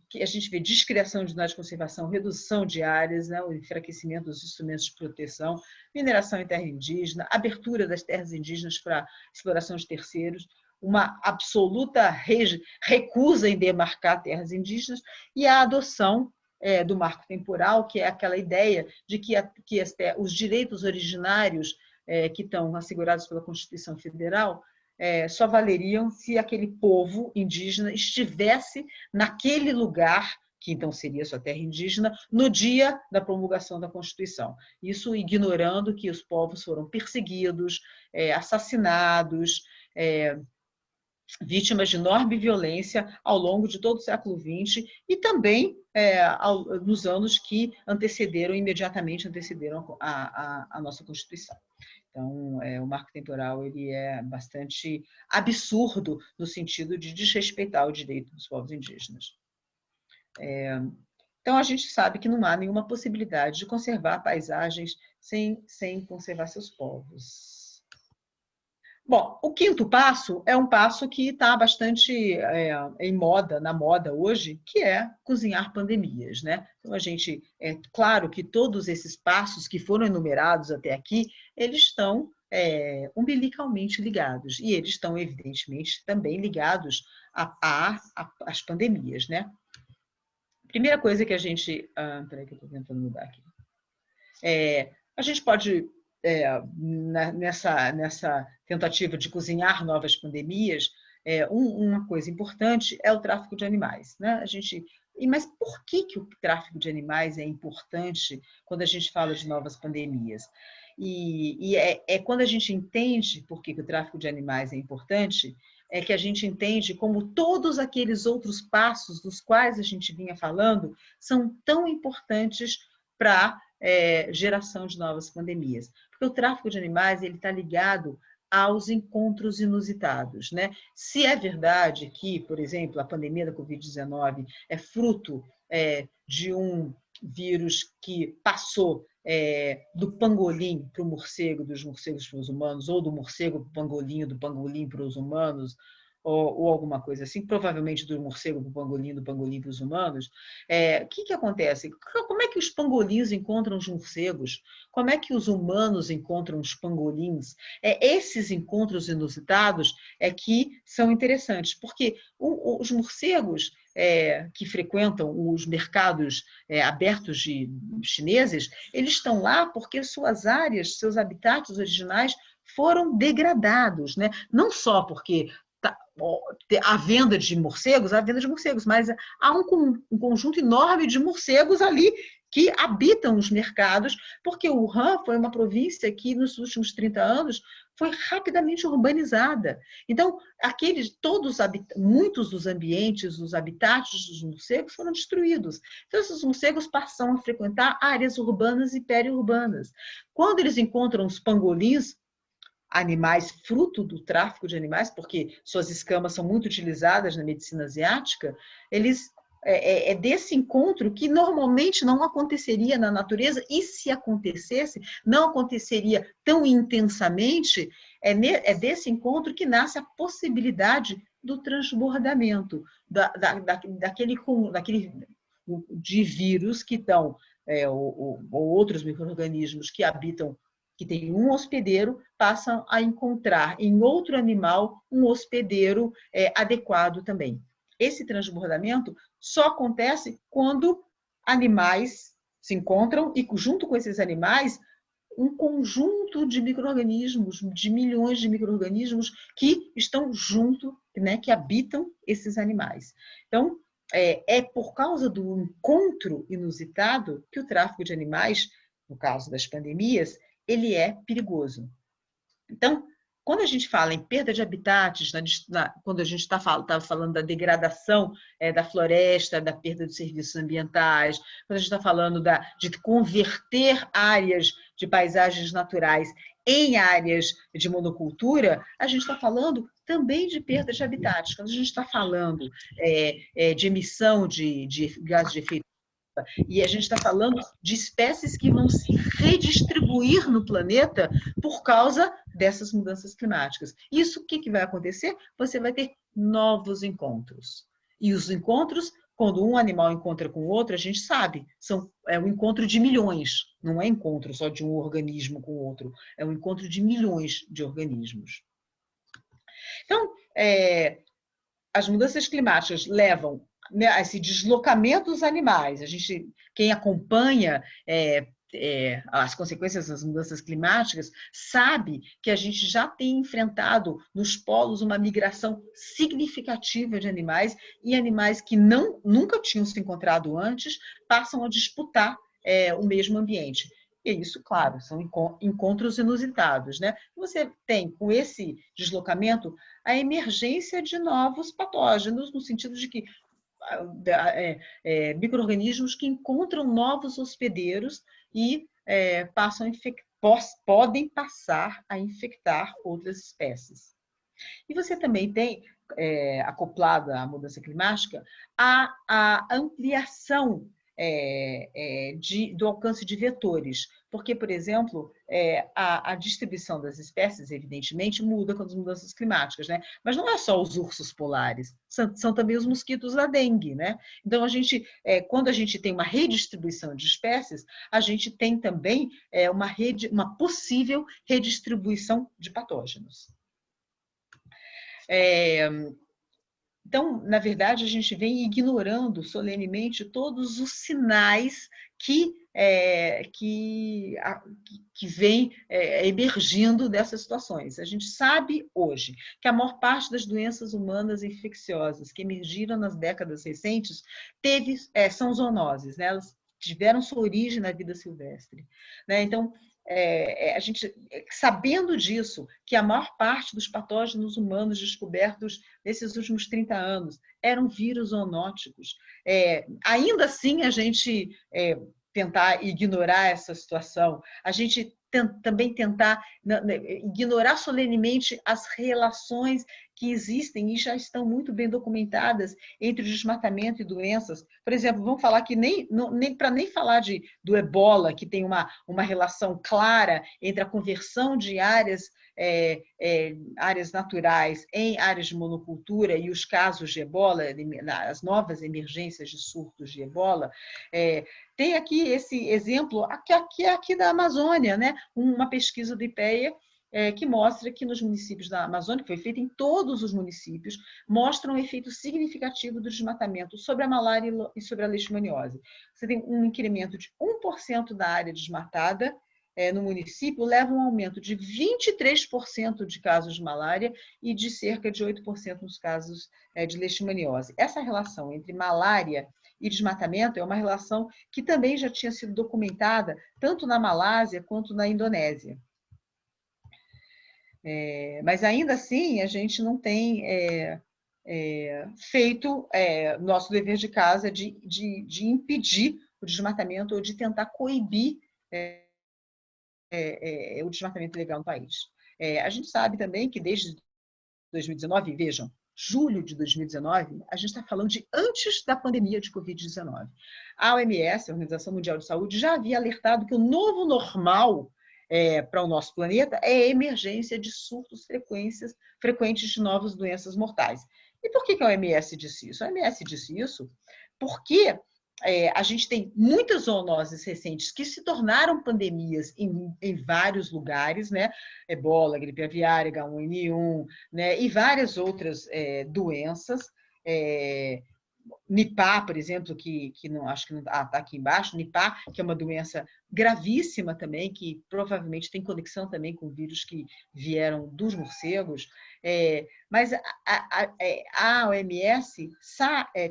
que a gente vê descriação de unidades de conservação, redução de áreas, né, o enfraquecimento dos instrumentos de proteção, mineração em terra indígena, abertura das terras indígenas para exploração de terceiros, uma absoluta recusa em demarcar terras indígenas e a adoção do marco temporal, que é aquela ideia de que os direitos originários que estão assegurados pela Constituição Federal só valeriam se aquele povo indígena estivesse naquele lugar, que então seria sua terra indígena, no dia da promulgação da Constituição. Isso ignorando que os povos foram perseguidos, assassinados, vítimas de enorme violência ao longo de todo o século XX e também nos anos que imediatamente antecederam a nossa Constituição. Então, o marco temporal ele é bastante absurdo no sentido de desrespeitar o direito dos povos indígenas. Então, a gente sabe que não há nenhuma possibilidade de conservar paisagens sem conservar seus povos. Bom, o quinto passo é um passo que está bastante na moda hoje, que é cozinhar pandemias, né? Então, claro que todos esses passos que foram enumerados até aqui, eles estão umbilicalmente ligados, e eles estão, evidentemente, também ligados às pandemias, né? Primeira coisa que a gente... peraí que eu estou tentando mudar aqui. A gente pode... nessa tentativa de cozinhar novas pandemias, uma coisa importante é o tráfico de animais, né? Mas por que o tráfico de animais é importante quando a gente fala de novas pandemias? E quando a gente entende por que o tráfico de animais é importante, é que a gente entende como todos aqueles outros passos dos quais a gente vinha falando são tão importantes para geração de novas pandemias. Porque o tráfico de animais está ligado aos encontros inusitados, né? Se é verdade que, por exemplo, a pandemia da Covid-19 é fruto de um vírus que passou do pangolim para o morcego, dos morcegos para os humanos, ou do morcego para o pangolim, do pangolim para os humanos, ou alguma coisa assim, provavelmente do morcego para o pangolim, do pangolim para os humanos, o que acontece? Como é que os pangolins encontram os morcegos? Como é que os humanos encontram os pangolins? Esses encontros inusitados que são interessantes, porque os morcegos que frequentam os mercados abertos de chineses, eles estão lá porque suas áreas, seus habitats originais foram degradados, né? Não só porque a venda de morcegos, mas há um conjunto enorme de morcegos ali que habitam os mercados, porque o Wuhan foi uma província que nos últimos 30 anos foi rapidamente urbanizada. Então, muitos dos ambientes, os habitats dos morcegos foram destruídos. Então, esses morcegos passam a frequentar áreas urbanas e periurbanas. Quando eles encontram os pangolins, animais fruto do tráfico de animais, porque suas escamas são muito utilizadas na medicina asiática, é desse encontro que normalmente não aconteceria na natureza, e se acontecesse, não aconteceria tão intensamente, é desse encontro que nasce a possibilidade do transbordamento, daquele de vírus que estão, ou outros micro-organismos que habitam, que tem um hospedeiro, passam a encontrar em outro animal um hospedeiro adequado também. Esse transbordamento só acontece quando animais se encontram e, junto com esses animais, um conjunto de micro-organismos, de milhões de micro-organismos que estão junto, né, que habitam esses animais. Então, é por causa do encontro inusitado que o tráfico de animais, no caso das pandemias, ele é perigoso. Então, quando a gente fala em perda de habitats, quando a gente está falando da degradação da floresta, da perda de serviços ambientais, quando a gente está falando de converter áreas de paisagens naturais em áreas de monocultura, a gente está falando também de perda de habitats. Quando a gente está falando de emissão de gases de efeito, e a gente está falando de espécies que vão se redistribuir no planeta por causa dessas mudanças climáticas. Isso, o que vai acontecer? Você vai ter novos encontros. E os encontros quando um animal encontra com o outro, a gente sabe, é um encontro de milhões, não é encontro só de um organismo com o outro, é um encontro de milhões de organismos. Então, as mudanças climáticas levam, né, a esse deslocamento dos animais. Quem acompanha as consequências das mudanças climáticas sabe que a gente já tem enfrentado nos polos uma migração significativa de animais, e animais que nunca tinham se encontrado antes passam a disputar o mesmo ambiente. E isso, claro, são encontros inusitados, né? Você tem, com esse deslocamento, a emergência de novos patógenos, no sentido de que micro-organismos que encontram novos hospedeiros e podem passar a infectar outras espécies. E você também tem, acoplada à mudança climática, a ampliação do alcance de vetores. Porque, por exemplo, a distribuição das espécies, evidentemente, muda com as mudanças climáticas, né? Mas não é só os ursos polares, são também os mosquitos da dengue, né? Então, quando a gente tem uma redistribuição de espécies, a gente tem também uma possível redistribuição de patógenos. Então, na verdade, a gente vem ignorando solenemente todos os sinais que vêm emergindo dessas situações. A gente sabe hoje que a maior parte das doenças humanas infecciosas que emergiram nas décadas recentes são zoonoses, né? Elas tiveram sua origem na vida silvestre, né? Então, a gente, sabendo disso, que a maior parte dos patógenos humanos descobertos nesses últimos 30 anos eram vírus zoonóticos, ainda assim a gente tentar ignorar essa situação, a gente também tentar ignorar solenemente as relações que existem e já estão muito bem documentadas entre o desmatamento e doenças. Por exemplo, vamos falar que nem falar do ebola, que tem uma relação clara entre a conversão de áreas naturais em áreas de monocultura e os casos de ebola, as novas emergências de surtos de ebola. Tem aqui esse exemplo, aqui da Amazônia, né? Uma pesquisa do IPEA que mostra que nos municípios da Amazônia, que foi feita em todos os municípios, mostra um efeito significativo do desmatamento sobre a malária e sobre a leishmaniose. Você tem um incremento de 1% da área desmatada no município, leva um aumento de 23% de casos de malária e de cerca de 8% nos casos de leishmaniose. Essa relação entre malária e desmatamento é uma relação que também já tinha sido documentada tanto na Malásia quanto na Indonésia. Mas ainda assim, a gente não tem feito nosso dever de casa de impedir o desmatamento ou de tentar coibir o desmatamento ilegal no país. A gente sabe também que desde 2019, vejam, julho de 2019, a gente está falando de antes da pandemia de Covid-19. A OMS, a Organização Mundial de Saúde, já havia alertado que o novo normal para o nosso planeta é a emergência de surtos frequentes de novas doenças mortais. E por que a OMS disse isso? A OMS disse isso porque a gente tem muitas zoonoses recentes que se tornaram pandemias em vários lugares, né? Ebola, gripe aviária, H1N1, né? E várias outras doenças. Nipah, por exemplo, que não acho que não está aqui embaixo, Nipah, que é uma doença gravíssima também, que provavelmente tem conexão também com vírus que vieram dos morcegos, mas a OMS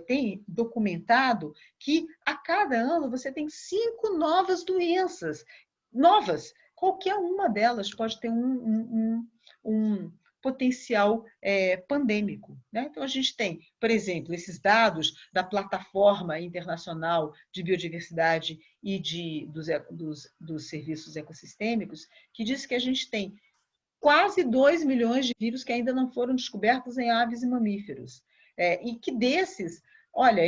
tem documentado que a cada ano você tem 5 novas doenças, novas, qualquer uma delas pode ter um potencial pandêmico, né? Então, a gente tem, por exemplo, esses dados da Plataforma Internacional de Biodiversidade e dos Serviços Ecossistêmicos, que diz que a gente tem quase 2 milhões de vírus que ainda não foram descobertos em aves e mamíferos. E que desses, olha,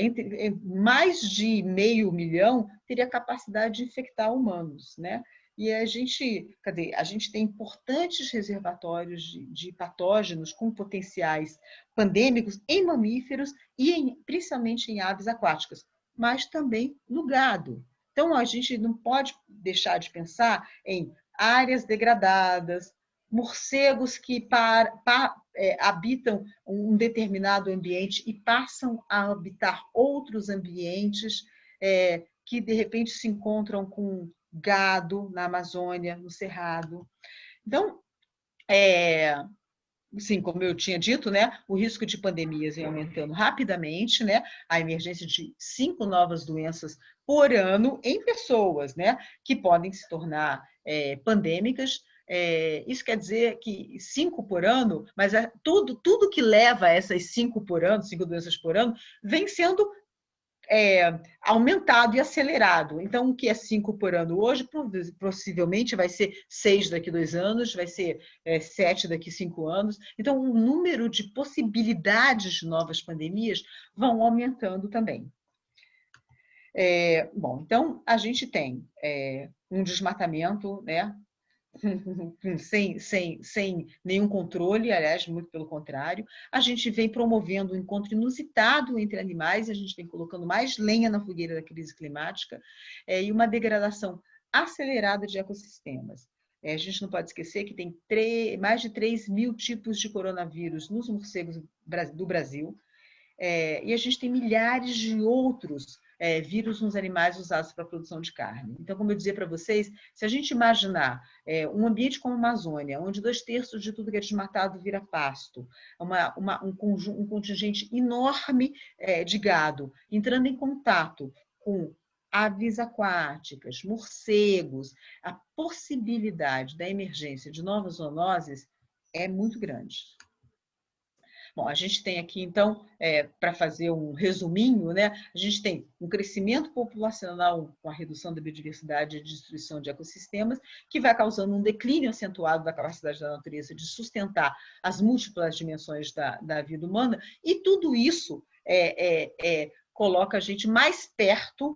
mais de 500 mil teria capacidade de infectar humanos, né? E a gente tem importantes reservatórios de patógenos com potenciais pandêmicos em mamíferos e principalmente em aves aquáticas, mas também no gado. Então, a gente não pode deixar de pensar em áreas degradadas, morcegos que habitam um determinado ambiente e passam a habitar outros ambientes que, de repente, se encontram com gado na Amazônia, no Cerrado. Então, sim, como eu tinha dito, né, o risco de pandemias vem aumentando rapidamente, né, a emergência de 5 novas doenças por ano em pessoas, né, que podem se tornar pandêmicas. Isso quer dizer que 5 por ano, mas tudo que leva a essas 5 por ano, 5 doenças por ano, vem sendo aumentado e acelerado. Então, o que é 5 por ano hoje, possivelmente vai ser 6 daqui a 2 anos, vai ser 7 daqui a 5 anos. Então, o número de possibilidades de novas pandemias vão aumentando também. Bom, então, a gente tem um desmatamento, né? sem nenhum controle, aliás, muito pelo contrário. A gente vem promovendo um encontro inusitado entre animais, a gente vem colocando mais lenha na fogueira da crise climática e uma degradação acelerada de ecossistemas. A gente não pode esquecer que tem mais de 3 mil tipos de coronavírus nos morcegos do Brasil, e a gente tem milhares de outros vírus nos animais usados para a produção de carne. Então, como eu dizia para vocês, se a gente imaginar um ambiente como a Amazônia, onde 2/3 de tudo que é desmatado vira pasto, um contingente enorme de gado entrando em contato com aves aquáticas, morcegos, a possibilidade da emergência de novas zoonoses é muito grande. Bom, a gente tem aqui, então, para fazer um resuminho, né, a gente tem um crescimento populacional com a redução da biodiversidade e destruição de ecossistemas, que vai causando um declínio acentuado da capacidade da natureza de sustentar as múltiplas dimensões da vida humana, e tudo isso coloca a gente mais perto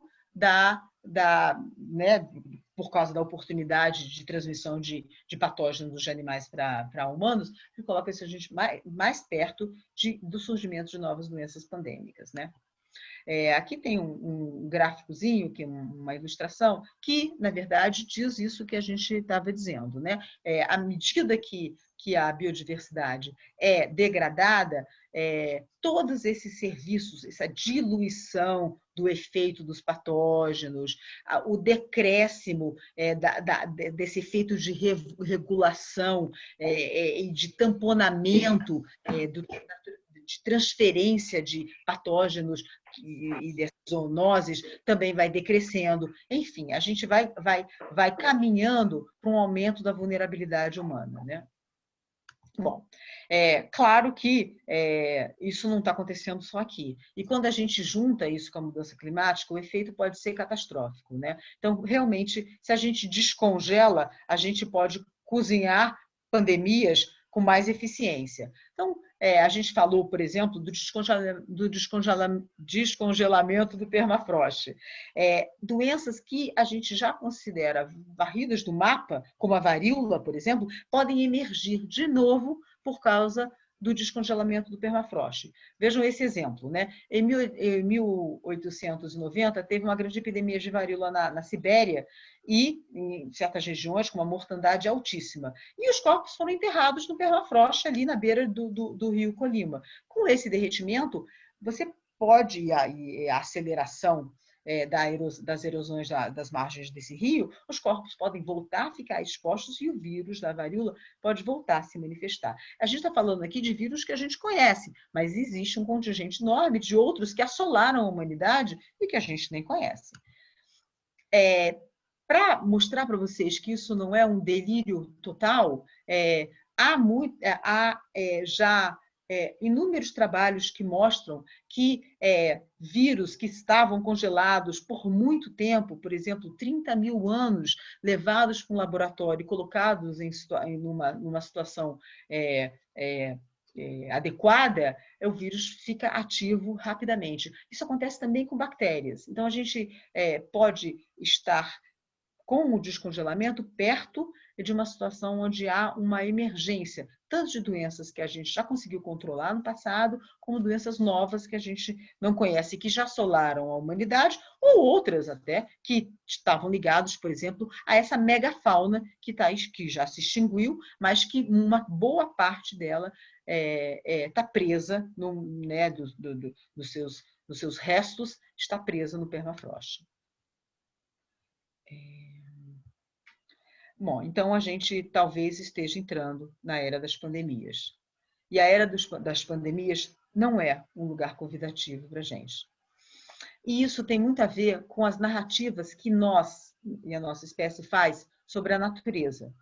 né, por causa da oportunidade de transmissão de patógenos de animais para humanos, que coloca a gente mais perto do surgimento de novas doenças pandêmicas, né? Aqui tem um gráficozinho, que é uma ilustração, que, na verdade, diz isso que a gente estava dizendo, né? À medida que a biodiversidade é degradada, todos esses serviços, essa diluição do efeito dos patógenos, o decréscimo desse efeito de regulação e de tamponamento de transferência de patógenos e dessas zoonoses também vai decrescendo. Enfim, a gente vai caminhando para um aumento da vulnerabilidade humana, né? Bom, claro que isso não está acontecendo só aqui. E quando a gente junta isso com a mudança climática, o efeito pode ser catastrófico, né? Então, realmente, se a gente descongela, a gente pode cozinhar pandemias com mais eficiência. Então, a gente falou, por exemplo, do descongelamento do permafrost. Doenças que a gente já considera varridas do mapa, como a varíola, por exemplo, podem emergir de novo por causa do descongelamento do permafrost. Vejam esse exemplo, né? Em 1890, teve uma grande epidemia de varíola na Sibéria e em certas regiões com uma mortandade altíssima. E os corpos foram enterrados no permafrost ali na beira do rio Colima. Com esse derretimento, você pode, a aceleração das erosões das margens desse rio, os corpos podem voltar a ficar expostos e o vírus da varíola pode voltar a se manifestar. A gente está falando aqui de vírus que a gente conhece, mas existe um contingente enorme de outros que assolaram a humanidade e que a gente nem conhece. Para mostrar para vocês que isso não é um delírio total, há já inúmeros trabalhos que mostram que vírus que estavam congelados por muito tempo, por exemplo, 30 mil anos, levados para um laboratório e colocados numa situação adequada, o vírus fica ativo rapidamente. Isso acontece também com bactérias. Então, a gente pode estar com o descongelamento perto de uma situação onde há uma emergência, tanto de doenças que a gente já conseguiu controlar no passado, como doenças novas que a gente não conhece, que já assolaram a humanidade, ou outras até, que estavam ligados, por exemplo, a essa megafauna que já se extinguiu, mas que uma boa parte dela está presa, né, dos seus restos, está presa no permafrost. Bom, então a gente talvez esteja entrando na era das pandemias. E a era das pandemias não é um lugar convidativo para a gente. E isso tem muito a ver com as narrativas que nós e a nossa espécie faz sobre a natureza.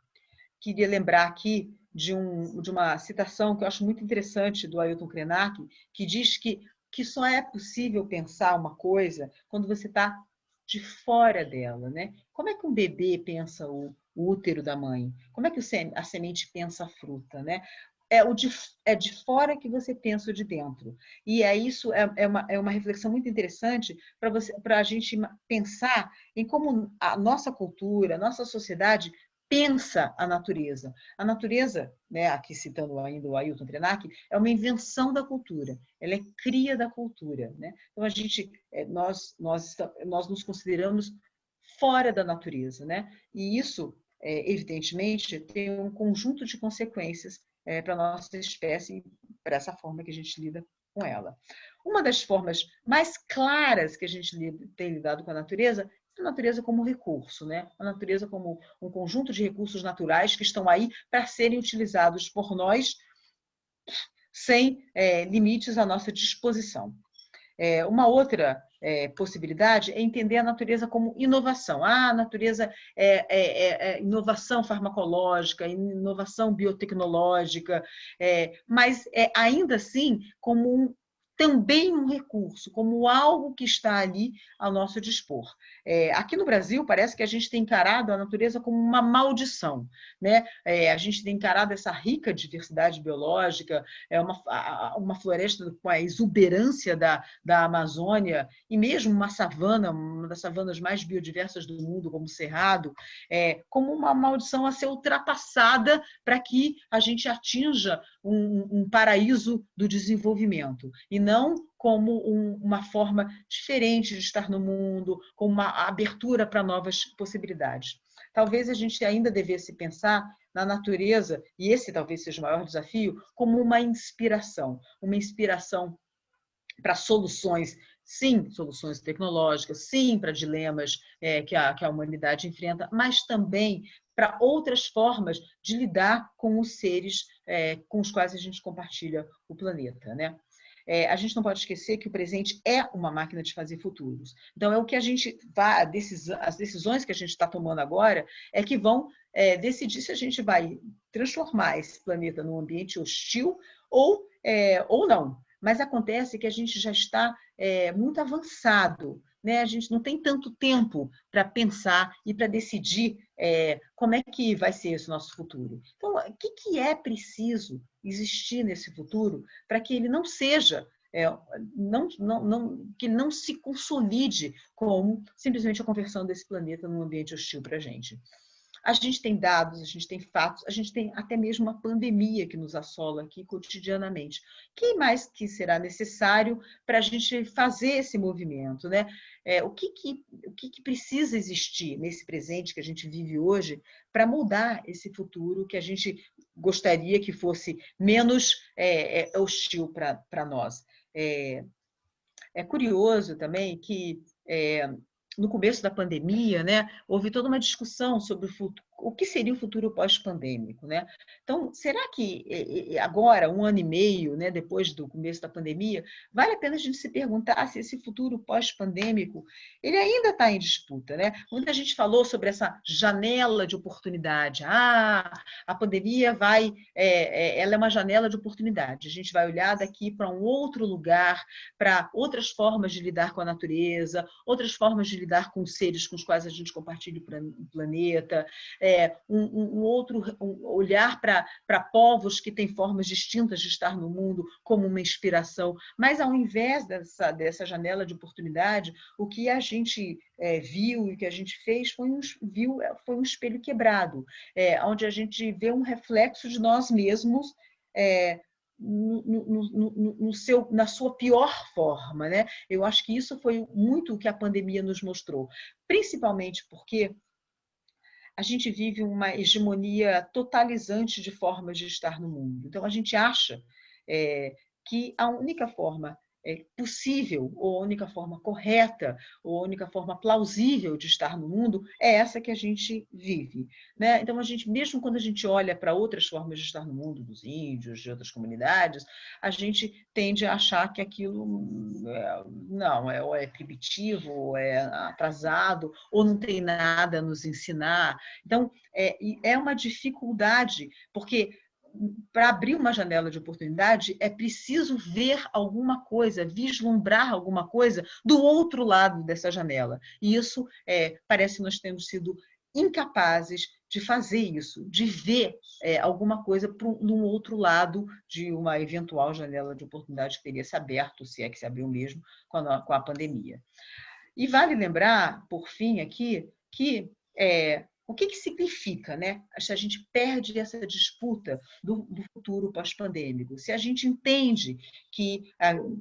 Queria lembrar aqui de uma citação que eu acho muito interessante do Ailton Krenak, que diz que só é possível pensar uma coisa quando você está de fora dela, né? Como é que um bebê pensa o útero da mãe? Como é que a semente pensa a fruta, né? É de fora que você pensa o de dentro. E isso é uma reflexão muito interessante para a gente pensar em como a nossa cultura, a nossa sociedade pensa a natureza. A natureza, né, aqui citando ainda o Ailton Krenak, é uma invenção da cultura, ela é cria da cultura, né? Então nós nos consideramos fora da natureza, né? E isso, evidentemente, tem um conjunto de consequências para a nossa espécie, para essa forma que a gente lida com ela. Uma das formas mais claras que a gente tem lidado com a natureza como recurso, né? A natureza como um conjunto de recursos naturais que estão aí para serem utilizados por nós sem limites à nossa disposição. Uma outra possibilidade é entender a natureza como inovação. A natureza é inovação farmacológica, inovação biotecnológica, mas ainda assim como também um recurso, como algo que está ali ao nosso dispor. Aqui no Brasil, parece que a gente tem encarado a natureza como uma maldição, né? A gente tem encarado essa rica diversidade biológica, uma floresta com a exuberância da Amazônia, e mesmo uma savana, uma das savanas mais biodiversas do mundo, como o Cerrado, como uma maldição a ser ultrapassada para que a gente atinja um paraíso do desenvolvimento, e não como uma forma diferente de estar no mundo, como uma abertura para novas possibilidades. Talvez a gente ainda devesse pensar na natureza, e esse talvez seja o maior desafio, como uma inspiração para soluções, sim, soluções tecnológicas, sim, para dilemas que a humanidade enfrenta, mas também para outras formas de lidar com os seres com os quais a gente compartilha o planeta, né? A gente não pode esquecer que o presente é uma máquina de fazer futuros. Então, é o que a gente vai, as decisões que a gente está tomando agora é que vão decidir se a gente vai transformar esse planeta num ambiente hostil ou não. Mas acontece que a gente já está muito avançado, né? A gente não tem tanto tempo para pensar e para decidir como é que vai ser esse nosso futuro. Então, o que é preciso existir nesse futuro para que ele não seja, que não se consolide como simplesmente a conversão desse planeta num ambiente hostil para a gente? A gente tem dados, a gente tem fatos, a gente tem até mesmo uma pandemia que nos assola aqui cotidianamente. Quem mais que será necessário para a gente fazer esse movimento, né? O que precisa existir nesse presente que a gente vive hoje para mudar esse futuro que a gente gostaria que fosse menos hostil para nós? É curioso também que no começo da pandemia, né, houve toda uma discussão sobre o que seria o futuro pós-pandêmico, né? Então, será que agora, 1 ano e meio, né, depois do começo da pandemia, vale a pena a gente se perguntar se esse futuro pós-pandêmico ele ainda está em disputa, né? Muita gente falou sobre essa janela de oportunidade. A pandemia ela é uma janela de oportunidade. A gente vai olhar daqui para um outro lugar, para outras formas de lidar com a natureza, outras formas de lidar com os seres com os quais a gente compartilha o planeta, um outro olhar para povos que têm formas distintas de estar no mundo como uma inspiração. Mas, ao invés dessa janela de oportunidade, o que a gente viu e o que a gente fez foi um espelho quebrado, onde a gente vê um reflexo de nós mesmos na sua pior forma, né? Eu acho que isso foi muito o que a pandemia nos mostrou, principalmente porque a gente vive uma hegemonia totalizante de formas de estar no mundo. Então, a gente acha que a única forma possível, ou a única forma correta, ou a única forma plausível de estar no mundo é essa que a gente vive, né? Então, mesmo quando a gente olha para outras formas de estar no mundo, dos índios, de outras comunidades, a gente tende a achar que aquilo não ou é primitivo, ou é atrasado, ou não tem nada a nos ensinar. Então, é uma dificuldade, porque para abrir uma janela de oportunidade, é preciso ver alguma coisa, vislumbrar alguma coisa do outro lado dessa janela. E isso parece que nós temos sido incapazes de fazer isso, de ver alguma coisa num outro lado de uma eventual janela de oportunidade que teria se aberto, se é que se abriu mesmo, com a pandemia. E vale lembrar, por fim, aqui, que o que significa, né? Se a gente perde essa disputa do futuro pós-pandêmico, se a gente entende que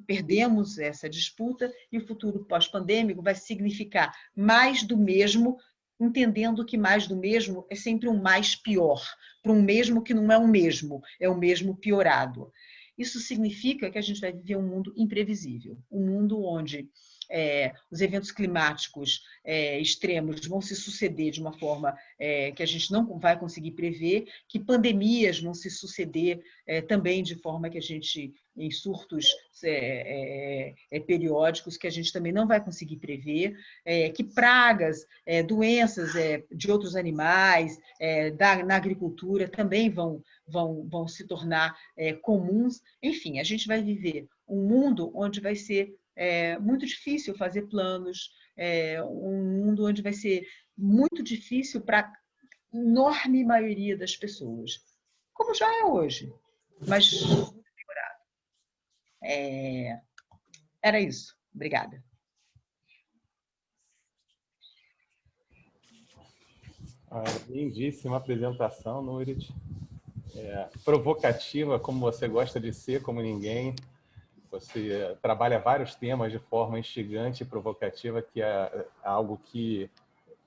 perdemos essa disputa e o futuro pós-pandêmico vai significar mais do mesmo, entendendo que mais do mesmo é sempre um mais pior, para um mesmo que não é o mesmo piorado. Isso significa que a gente vai viver um mundo imprevisível, um mundo onde os eventos climáticos extremos vão se suceder de uma forma que a gente não vai conseguir prever, que pandemias vão se suceder também de forma que a gente, em surtos periódicos, que a gente também não vai conseguir prever, que pragas, doenças de outros animais, na agricultura também vão se tornar comuns. Enfim, a gente vai viver um mundo onde vai ser muito difícil fazer planos, um mundo onde vai ser muito difícil para a enorme maioria das pessoas, como já é hoje, mas muito piorado. Era isso. Obrigada. Lindíssima apresentação, Nurit. Provocativa, como você gosta de ser, como ninguém. Você trabalha vários temas de forma instigante e provocativa, que é algo que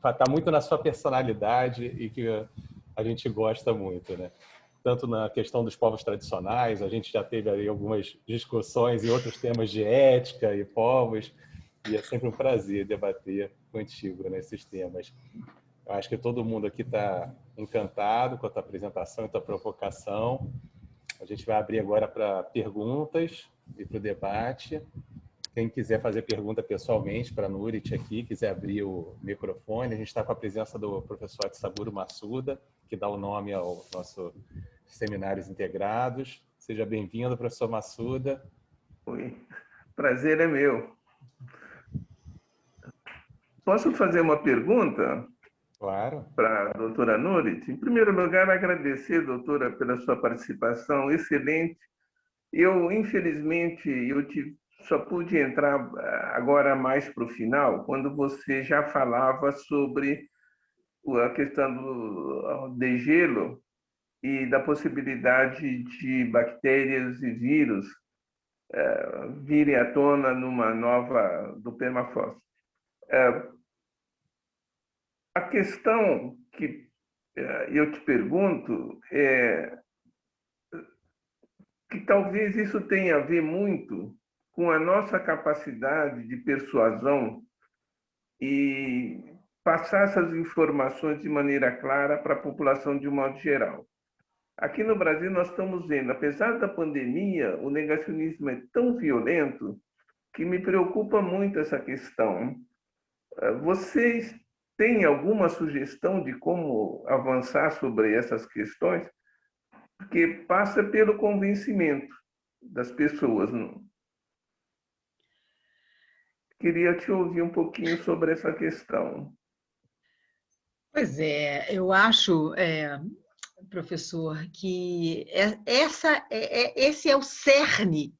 está muito na sua personalidade e que a gente gosta muito, né? Tanto na questão dos povos tradicionais, a gente já teve aí algumas discussões e outros temas de ética e povos, e é sempre um prazer debater contigo nesses temas. Eu acho que todo mundo aqui está encantado com a tua apresentação e tua provocação. A gente vai abrir agora para perguntas e para o debate. Quem quiser fazer pergunta pessoalmente para a Nurit aqui, quiser abrir o microfone, a gente está com a presença do professor Atsaburo Massuda, que dá o nome ao nosso Seminários Integrados. Seja bem-vindo, professor Massuda. Oi, prazer é meu. Posso fazer uma pergunta? Claro. Para a doutora Nurit. Em primeiro lugar, agradecer, doutora, pela sua participação excelente. Infelizmente, só pude entrar agora mais para o final, quando você já falava sobre a questão do degelo e da possibilidade de bactérias e vírus virem à tona numa nova do permafrost. A questão que eu te pergunto é que talvez isso tenha a ver muito com a nossa capacidade de persuasão e passar essas informações de maneira clara para a população de um modo geral. Aqui no Brasil nós estamos vendo, apesar da pandemia, o negacionismo é tão violento que me preocupa muito essa questão. Vocês têm alguma sugestão de como avançar sobre essas questões? Porque passa pelo convencimento das pessoas. Não? Queria te ouvir um pouquinho sobre essa questão. Pois é, eu acho, professor, que esse é o cerne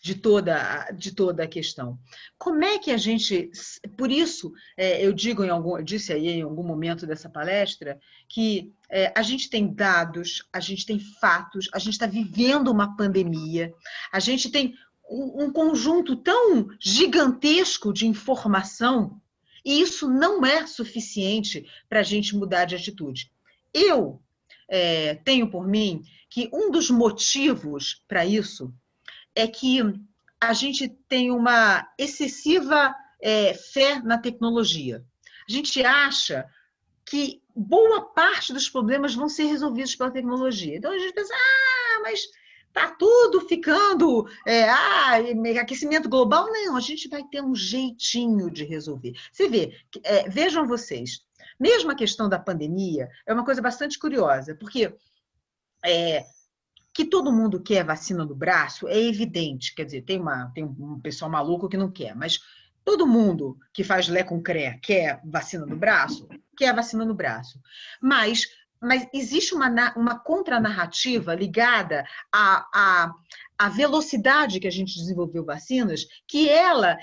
de toda a questão. Como é que a gente, por isso, eu disse aí em algum momento dessa palestra que a gente tem dados, a gente tem fatos, a gente está vivendo uma pandemia, a gente tem um conjunto tão gigantesco de informação e isso não é suficiente para a gente mudar de atitude. Eu tenho por mim que um dos motivos para isso é que a gente tem uma excessiva fé na tecnologia. A gente acha que boa parte dos problemas vão ser resolvidos pela tecnologia. Então a gente pensa, mas está tudo ficando, aquecimento global. Não, a gente vai ter um jeitinho de resolver. Você vê, vejam vocês, mesmo a questão da pandemia é uma coisa bastante curiosa, porque que todo mundo quer vacina no braço é evidente, quer dizer, tem um pessoal maluco que não quer, mas todo mundo que faz lé com cré quer vacina no braço, quer vacina no braço. Mas existe uma contranarrativa ligada à velocidade que a gente desenvolveu vacinas, que ela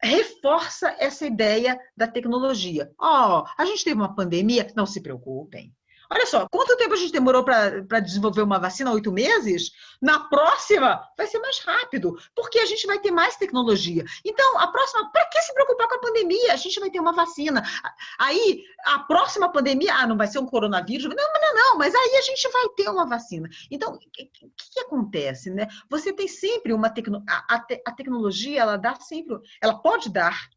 reforça essa ideia da tecnologia. A gente teve uma pandemia, não se preocupem. Olha só, quanto tempo a gente demorou para desenvolver uma vacina? 8 meses? Na próxima vai ser mais rápido, porque a gente vai ter mais tecnologia. Então, a próxima, para que se preocupar com a pandemia? A gente vai ter uma vacina. Aí, a próxima pandemia, não vai ser um coronavírus? Não, mas aí a gente vai ter uma vacina. Então, o que acontece, né? Você tem sempre uma a tecnologia, ela pode dar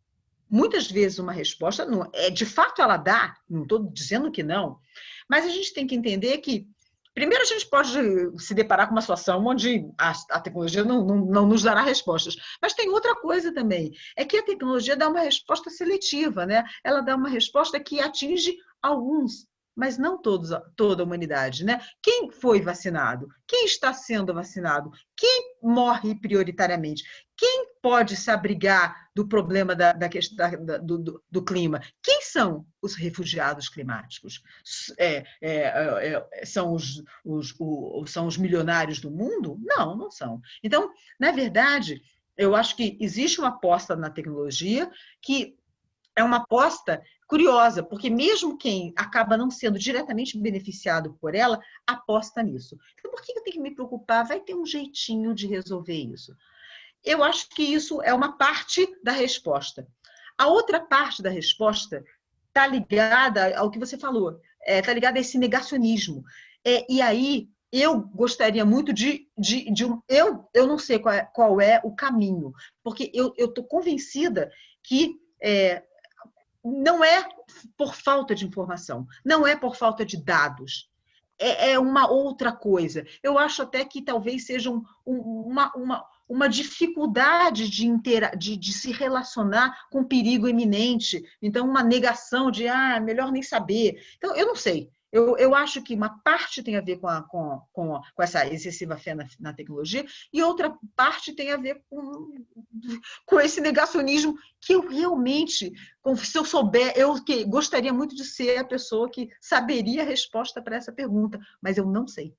muitas vezes uma resposta, de fato ela dá, não estou dizendo que não, mas a gente tem que entender que, primeiro, a gente pode se deparar com uma situação onde a tecnologia não nos dará respostas. Mas tem outra coisa também, é que a tecnologia dá uma resposta seletiva, né? Ela dá uma resposta que atinge alguns, mas não toda a humanidade, né? Quem foi vacinado? Quem está sendo vacinado? Quem morre prioritariamente? Quem pode se abrigar do problema do clima? Quem são os refugiados climáticos? São os milionários do mundo? Não, não são. Então, na verdade, eu acho que existe uma aposta na tecnologia que é uma aposta curiosa, porque mesmo quem acaba não sendo diretamente beneficiado por ela, aposta nisso. Então, por que eu tenho que me preocupar? Vai ter um jeitinho de resolver isso. Eu acho que isso é uma parte da resposta. A outra parte da resposta está ligada ao que você falou, está ligada a esse negacionismo. E aí, eu gostaria muito eu não sei qual é o caminho, porque eu estou convencida que não é por falta de informação, não é por falta de dados, é uma outra coisa. Eu acho até que talvez seja uma dificuldade de se relacionar com perigo iminente, então uma negação de melhor nem saber. Então, eu não sei. Eu acho que uma parte tem a ver com essa excessiva fé na tecnologia e outra parte tem a ver com esse negacionismo que eu realmente, se eu souber, gostaria muito de ser a pessoa que saberia a resposta para essa pergunta, mas eu não sei.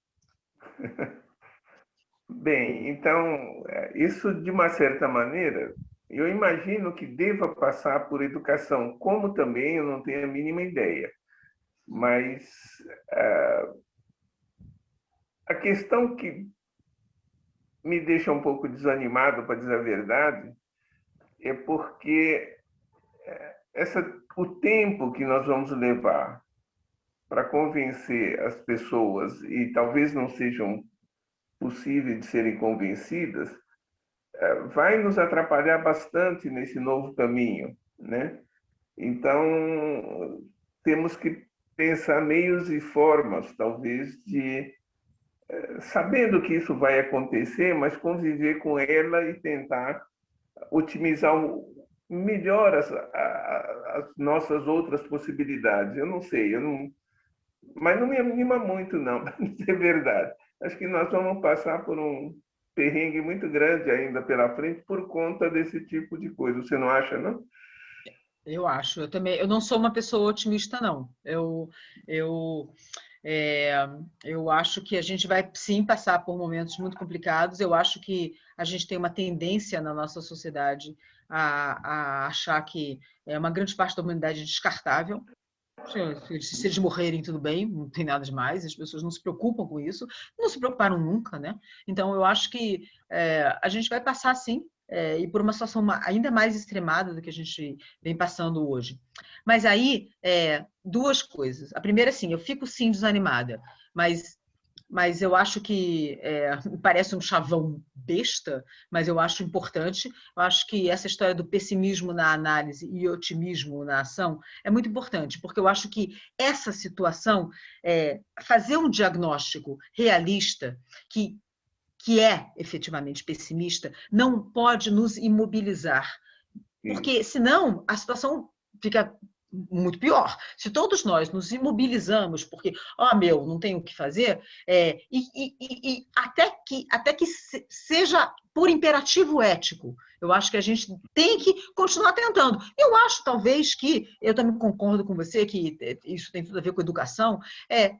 Bem, então, isso de uma certa maneira, eu imagino que deva passar por educação, como também eu não tenho a mínima ideia. Mas a questão que me deixa um pouco desanimado, para dizer a verdade, é porque o tempo que nós vamos levar para convencer as pessoas, e talvez não sejam possíveis de serem convencidas, vai nos atrapalhar bastante nesse novo caminho, né? Então, temos que pensar meios e formas, talvez, de, sabendo que isso vai acontecer, mas conviver com ela e tentar otimizar melhor as nossas outras possibilidades. Eu não sei, mas não me anima muito, não, para dizer a verdade. Acho que nós vamos passar por um perrengue muito grande ainda pela frente por conta desse tipo de coisa. Você não acha, não? Eu acho. Eu também. Eu não sou uma pessoa otimista, não. É, eu acho que a gente vai sim passar por momentos muito complicados. Eu acho que a gente tem uma tendência na nossa sociedade a achar que uma grande parte da humanidade é descartável. Se eles morrerem, tudo bem, não tem nada demais, as pessoas não se preocupam com isso, não se preocuparam nunca, né? Então, eu acho que a gente vai passar, sim, e por uma situação ainda mais extremada do que a gente vem passando hoje. Mas aí, duas coisas. A primeira, sim, eu fico, sim, desanimada, mas eu acho que parece um chavão besta, mas eu acho importante. Eu acho que essa história do pessimismo na análise e otimismo na ação é muito importante, porque eu acho que essa situação, fazer um diagnóstico realista, que é efetivamente pessimista, não pode nos imobilizar, porque senão a situação fica muito pior. Se todos nós nos imobilizamos porque, não tenho o que fazer, e até que seja por imperativo ético, eu acho que a gente tem que continuar tentando. Eu acho, talvez, que, eu também concordo com você, que isso tem tudo a ver com educação,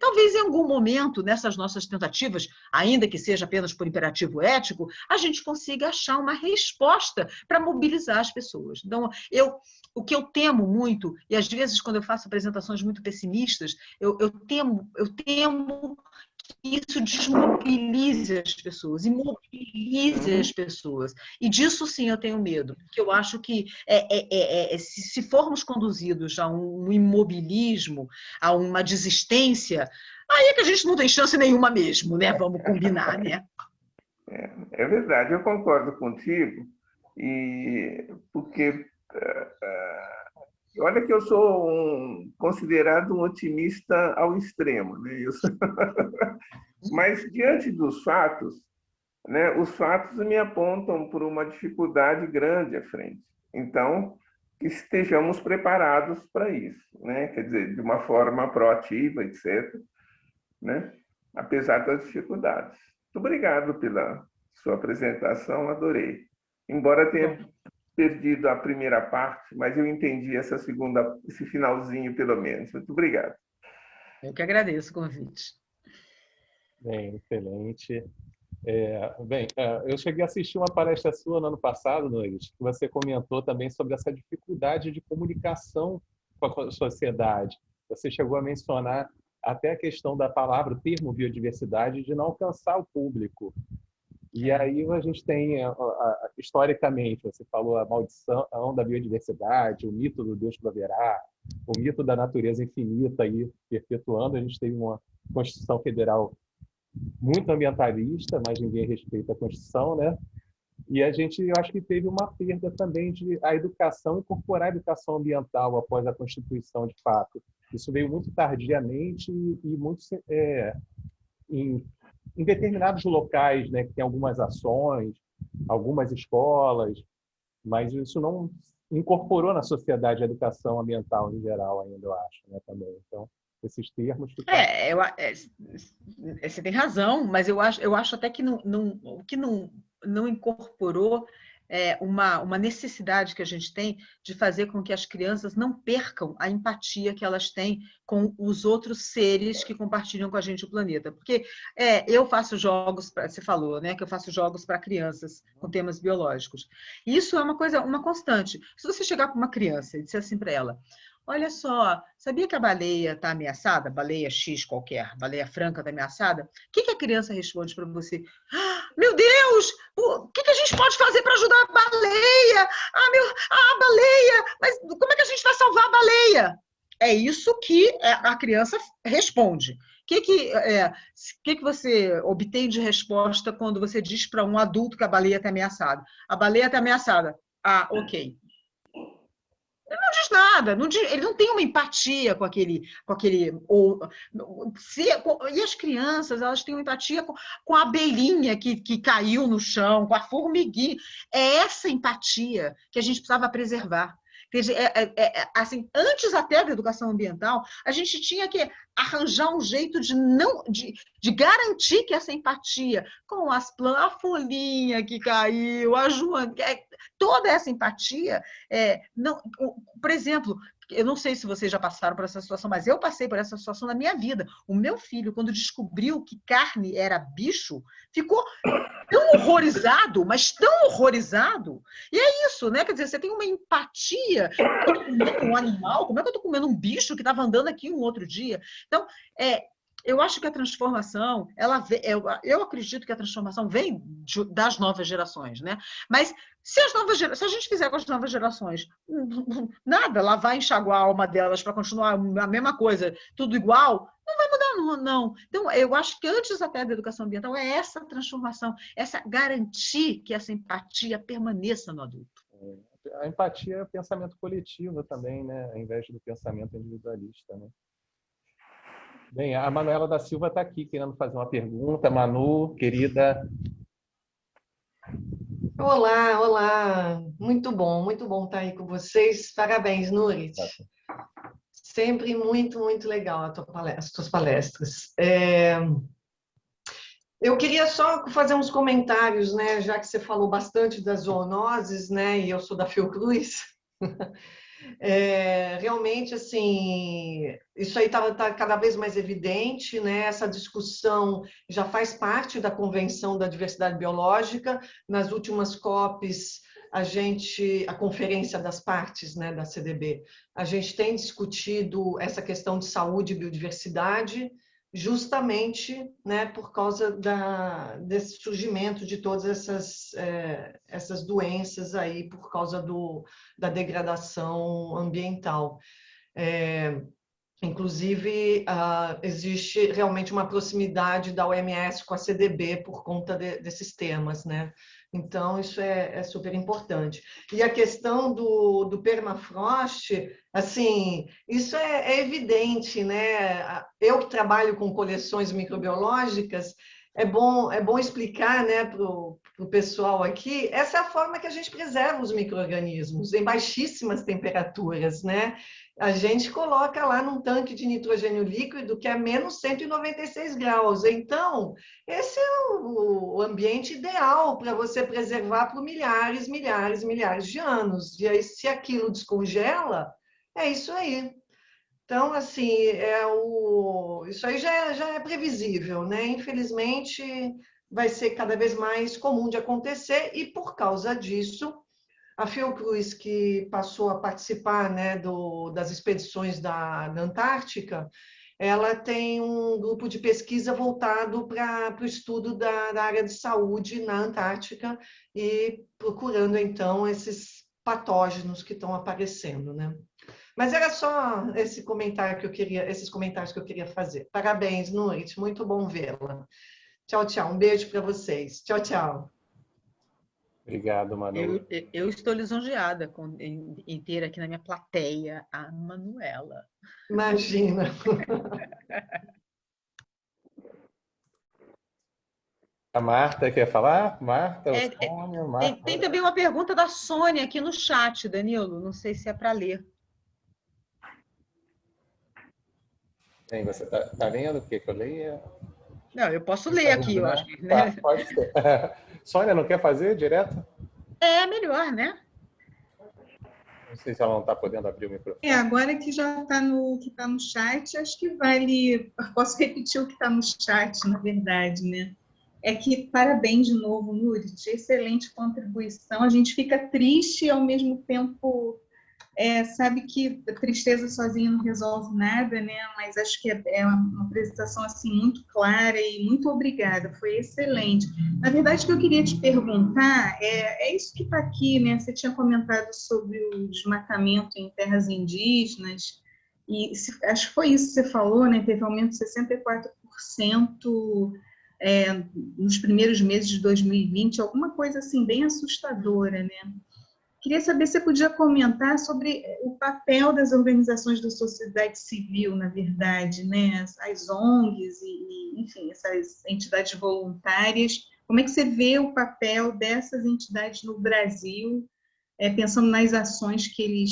talvez em algum momento, nessas nossas tentativas, ainda que seja apenas por imperativo ético, a gente consiga achar uma resposta para mobilizar as pessoas. Então, o que eu temo muito, e às vezes quando eu faço apresentações muito pessimistas, eu temo que isso desmobilize as pessoas, imobilize as pessoas. E disso sim eu tenho medo, porque eu acho que se formos conduzidos a um imobilismo, a uma desistência, aí é que a gente não tem chance nenhuma mesmo, né? Vamos combinar, né? É verdade, eu concordo contigo, e porque olha que eu sou considerado um otimista ao extremo, né? Mas diante dos fatos, né, os fatos me apontam por uma dificuldade grande à frente. Então, que estejamos preparados para isso, né? Quer dizer, de uma forma proativa, etc., né? Apesar das dificuldades. Muito obrigado pela sua apresentação, adorei. Embora tenha perdido a primeira parte, mas eu entendi esse finalzinho, pelo menos. Muito obrigado. Eu que agradeço o convite. Bem, excelente. Eu cheguei a assistir uma palestra sua no ano passado, Nunes, que você comentou também sobre essa dificuldade de comunicação com a sociedade. Você chegou a mencionar até a questão da palavra, o termo biodiversidade, de não alcançar o público. E aí a gente tem, historicamente, você falou a maldição da biodiversidade, o mito do Deus proverá, o mito da natureza infinita aí perpetuando. A gente teve uma Constituição Federal muito ambientalista, mas ninguém respeita a Constituição, né? E eu acho que teve uma perda também de a educação, incorporar a educação ambiental após a Constituição, de fato. Isso veio muito tardiamente e muito em determinados locais, né, que tem algumas ações, algumas escolas, mas isso não incorporou na sociedade a educação ambiental em geral ainda, eu acho, né, também. Então, esses termos... Você tem razão, mas eu acho até que não incorporou uma necessidade que a gente tem de fazer com que as crianças não percam a empatia que elas têm com os outros seres que compartilham com a gente o planeta. Porque eu faço jogos, você falou, né, que eu faço jogos para crianças com temas biológicos. E isso é uma constante. Se você chegar para uma criança e disser assim para ela: olha só, sabia que a baleia está ameaçada? Baleia X qualquer, baleia franca está ameaçada? O que a criança responde para você? Meu Deus, o que a gente pode fazer para ajudar a baleia? A baleia, mas como é que a gente vai salvar a baleia? É isso que a criança responde. O que você obtém de resposta quando você diz para um adulto que a baleia está ameaçada? A baleia está ameaçada. Ah, ok. Ele não diz nada, ele não tem uma empatia com aquele e as crianças, elas têm uma empatia com a abelhinha que caiu no chão, com a formiguinha. É essa empatia que a gente precisava preservar. Assim, antes até da educação ambiental, a gente tinha que arranjar um jeito de garantir que essa empatia com as plantas, a folhinha que caiu, a Joana, Toda essa empatia, não, por exemplo, eu não sei se vocês já passaram por essa situação, mas eu passei por essa situação na minha vida. O meu filho, quando descobriu que carne era bicho, ficou tão horrorizado, mas tão horrorizado. E é isso, né? Quer dizer, você tem uma empatia. Eu estou comendo um animal, como é que eu estou comendo um bicho que estava andando aqui um outro dia? Então, eu acho que a transformação, eu acredito que a transformação vem das novas gerações, né? Mas se a gente fizer com as novas gerações nada, lavar e enxaguar a alma delas para continuar a mesma coisa, tudo igual, não vai mudar, não. Então, eu acho que antes até da educação ambiental é essa transformação, essa garantir que essa empatia permaneça no adulto. A empatia é pensamento coletivo também, né? Ao invés do pensamento individualista, né? Bem, a Manuela da Silva está aqui querendo fazer uma pergunta. Manu, querida. Olá, olá. Muito bom estar aí com vocês. Parabéns, Nurit. Sempre muito legal as tuas palestras. Eu queria só fazer uns comentários, né? Já que você falou bastante das zoonoses, né? E eu sou da Fiocruz. Realmente, assim, isso aí tá cada vez mais evidente, né? Essa discussão já faz parte da Convenção da Diversidade Biológica. Nas últimas COPs, a Conferência das Partes, né, da CDB, a gente tem discutido essa questão de saúde e biodiversidade, justamente, né, por causa desse surgimento de todas essas doenças aí, por causa da degradação ambiental. Inclusive, existe realmente uma proximidade da OMS com a CDB por conta desses temas, né? Então, isso é super importante. E a questão do permafrost, assim, isso é evidente, né? Eu que trabalho com coleções microbiológicas, é bom explicar, né, para o pessoal aqui, essa é a forma que a gente preserva os micro-organismos, em baixíssimas temperaturas, né? A gente coloca lá num tanque de nitrogênio líquido que é menos 196 graus. Então, esse é o ambiente ideal para você preservar por milhares de anos. E aí, se aquilo descongela, é isso aí. Então, assim, isso aí já é previsível, né? Infelizmente, vai ser cada vez mais comum de acontecer e, por causa disso, a Fiocruz, que passou a participar, né, das expedições da Antártica, ela tem um grupo de pesquisa voltado para o estudo da área de saúde na Antártica e procurando, então, esses patógenos que estão aparecendo, né? Mas era só esses comentários que eu queria fazer. Parabéns, Nurit, muito bom vê-la. Tchau, tchau. Um beijo para vocês. Tchau, tchau. Obrigado, Manu. Eu estou lisonjeada em ter aqui na minha plateia a Manuela. Imagina. A Marta quer falar? Marta, Sônia, Marta. Tem também uma pergunta da Sônia aqui no chat, Danilo. Não sei se é para ler. Bem, você está lendo o que eu leia? Não, eu posso ler aqui, eu acho. Né? Tá, pode ser. Sônia, não quer fazer direto? É melhor, né? Não sei se ela não está podendo abrir o microfone. Agora que já está no chat, acho que vale. Posso repetir o que está no chat, na verdade, né? É que parabéns de novo, Nurit, excelente contribuição. A gente fica triste e ao mesmo tempo sabe que a tristeza sozinha não resolve nada, né? Mas acho que é uma apresentação assim muito clara e muito obrigada, foi excelente. Na verdade, o que eu queria te perguntar é isso que está aqui, né? Você tinha comentado sobre o desmatamento em terras indígenas e acho que foi isso que você falou, né? Teve aumento de 64% nos primeiros meses de 2020, alguma coisa assim bem assustadora, né? Queria saber se você podia comentar sobre o papel das organizações da sociedade civil, na verdade, né? As ONGs e, enfim, essas entidades voluntárias. Como é que você vê o papel dessas entidades no Brasil, pensando nas ações que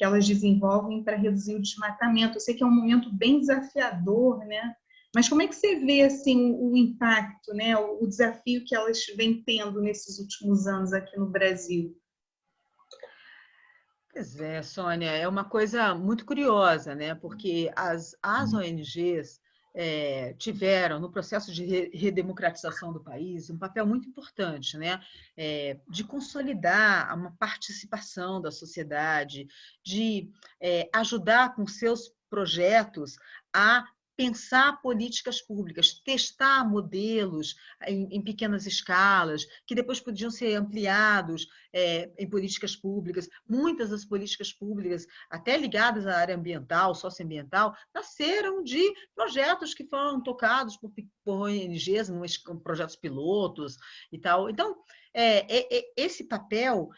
elas desenvolvem para reduzir o desmatamento? Eu sei que é um momento bem desafiador, né? Mas como é que você vê assim, o impacto, né, o desafio que elas vêm tendo nesses últimos anos aqui no Brasil? Pois é, Sônia, é uma coisa muito curiosa, né? Porque as ONGs tiveram, no processo de redemocratização do país, um papel muito importante, né? De consolidar uma participação da sociedade, de ajudar com seus projetos a pensar políticas públicas, testar modelos em pequenas escalas, que depois podiam ser ampliados em políticas públicas. Muitas das políticas públicas, até ligadas à área ambiental, socioambiental, nasceram de projetos que foram tocados por ONGs, projetos pilotos e tal. Então, esse papel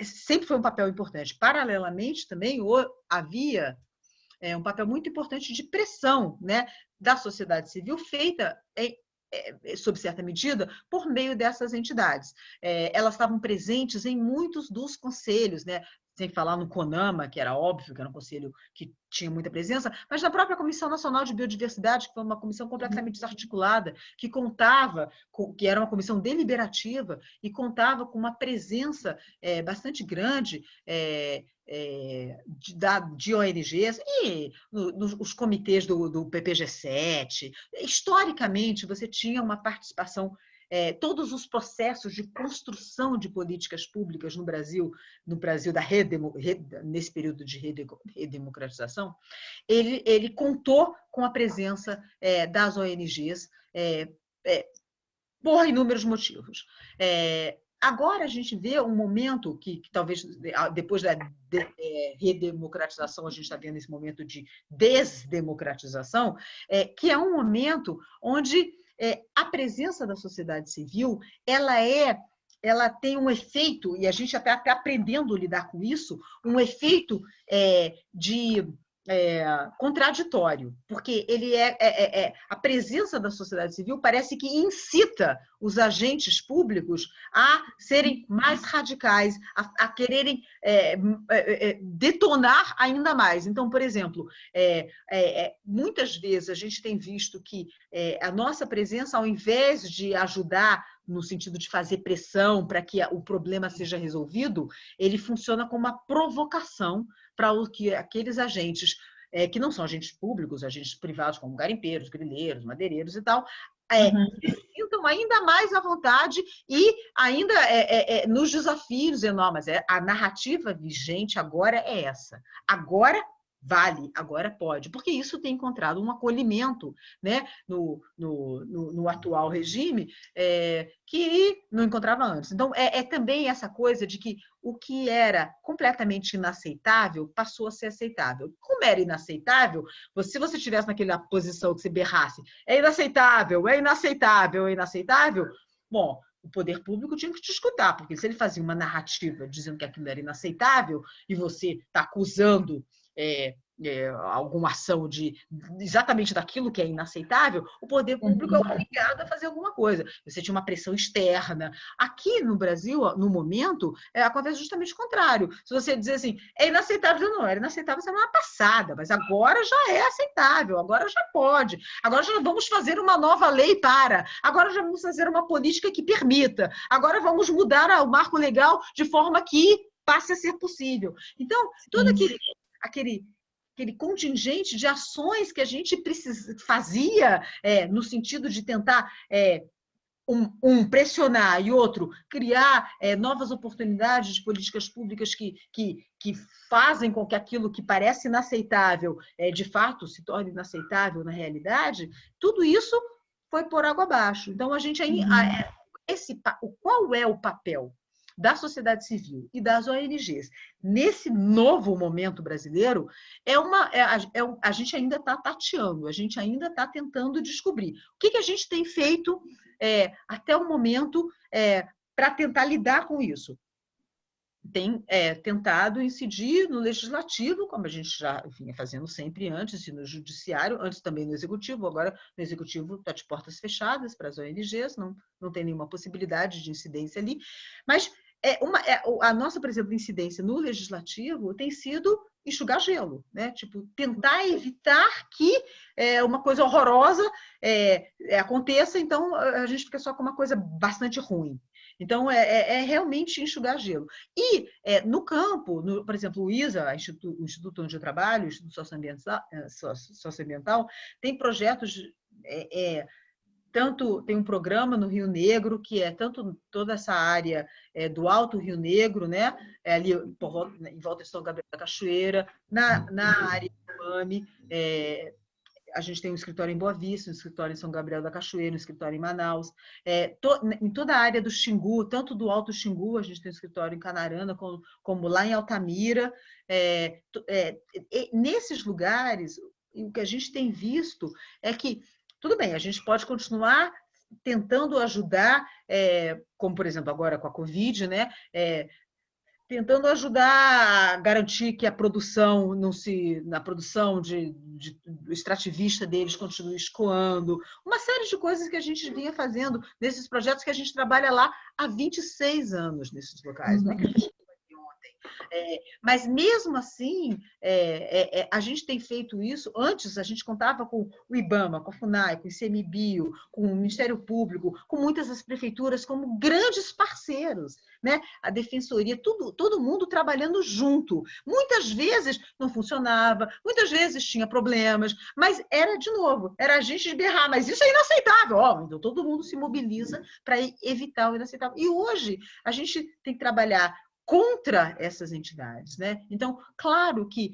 sempre foi um papel importante. Paralelamente, também havia um papel muito importante de pressão, né, da sociedade civil feita sob certa medida, por meio dessas entidades. Elas estavam presentes em muitos dos conselhos, né? Sem falar no CONAMA, que era óbvio que era um conselho que tinha muita presença, mas na própria Comissão Nacional de Biodiversidade, que foi uma comissão completamente desarticulada, que que era uma comissão deliberativa e contava com uma presença bastante grande de ONGs e os comitês do PPG-7. Historicamente, você tinha uma participação, todos os processos de construção de políticas públicas no Brasil nesse período de redemocratização, ele contou com a presença das ONGs por inúmeros motivos. Agora a gente vê um momento que talvez depois da redemocratização a gente está vendo esse momento de desdemocratização, que é um momento onde a presença da sociedade civil ela tem um efeito, e a gente até está aprendendo a lidar com isso, um efeito de contraditório, porque ele a presença da sociedade civil parece que incita os agentes públicos a serem mais radicais, a quererem detonar ainda mais. Então, por exemplo, muitas vezes a gente tem visto que a nossa presença, ao invés de ajudar no sentido de fazer pressão para que o problema seja resolvido, ele funciona como uma provocação para que aqueles agentes que não são agentes públicos, agentes privados como garimpeiros, grileiros, madeireiros e tal, se sintam ainda mais à vontade e ainda nos desafios, não, mas a narrativa vigente agora é essa. Agora vale, agora pode, porque isso tem encontrado um acolhimento, né, no atual regime que não encontrava antes. Então, também essa coisa de que o que era completamente inaceitável passou a ser aceitável. Como era inaceitável, se você estivesse naquela posição que você berrasse, é inaceitável, é inaceitável, é inaceitável, bom, o poder público tinha que te escutar, porque se ele fazia uma narrativa dizendo que aquilo era inaceitável e você está acusando alguma ação exatamente daquilo que é inaceitável, o poder público é obrigado a fazer alguma coisa. Você tinha uma pressão externa. Aqui no Brasil, no momento, acontece justamente o contrário. Se você dizer assim, é inaceitável, não, era inaceitável semana passada, mas agora já é aceitável, agora já pode, agora já vamos fazer uma nova lei agora já vamos fazer uma política que permita, agora vamos mudar o marco legal de forma que passe a ser possível. Então, todo aquele contingente de ações que a gente fazia no sentido de tentar pressionar e outro criar novas oportunidades de políticas públicas que fazem com que aquilo que parece inaceitável de fato se torne inaceitável na realidade, tudo isso foi por água abaixo. Então, a gente qual é o papel da sociedade civil e das ONGs nesse novo momento brasileiro a gente ainda está tateando, a gente ainda está tentando descobrir o que a gente tem feito até o momento para tentar lidar com isso. Tem tentado incidir no legislativo, como a gente já vinha fazendo sempre antes, e no judiciário, antes também no executivo, agora no executivo está de portas fechadas para as ONGs, não tem nenhuma possibilidade de incidência ali, mas a nossa, por exemplo, incidência no legislativo tem sido enxugar gelo, né? Tipo, tentar evitar que uma coisa horrorosa aconteça, então a gente fica só com uma coisa bastante ruim. Então, realmente enxugar gelo. E no campo, por exemplo, o ISA, o Instituto onde eu trabalho, o Instituto Socioambiental, tem projetos, tanto tem um programa no Rio Negro, que é tanto toda essa área do Alto Rio Negro, né? Ali em volta de São Gabriel da Cachoeira, na área do MAME, a gente tem um escritório em Boa Vista, um escritório em São Gabriel da Cachoeira, um escritório em Manaus. Em toda a área do Xingu, tanto do Alto Xingu, a gente tem um escritório em Canarana, como lá em Altamira. Nesses lugares, o que a gente tem visto é que, tudo bem, a gente pode continuar tentando ajudar, como, por exemplo, agora com a Covid, né? Tentando ajudar a garantir que a produção na produção do extrativista deles continue escoando, uma série de coisas que a gente vinha fazendo nesses projetos que a gente trabalha lá há 26 anos nesses locais, não é que a gente ontem. Mas mesmo assim, a gente tem feito isso. Antes a gente contava com o IBAMA, com a FUNAI, com o ICMBio, com o Ministério Público, com muitas das prefeituras como grandes parceiros, né? A Defensoria, todo mundo trabalhando junto. Muitas vezes não funcionava, muitas vezes tinha problemas, mas de novo, era a gente berrar, mas isso é inaceitável. Então todo mundo se mobiliza para evitar o inaceitável. E hoje a gente tem que trabalhar contra essas entidades, né? Então, claro que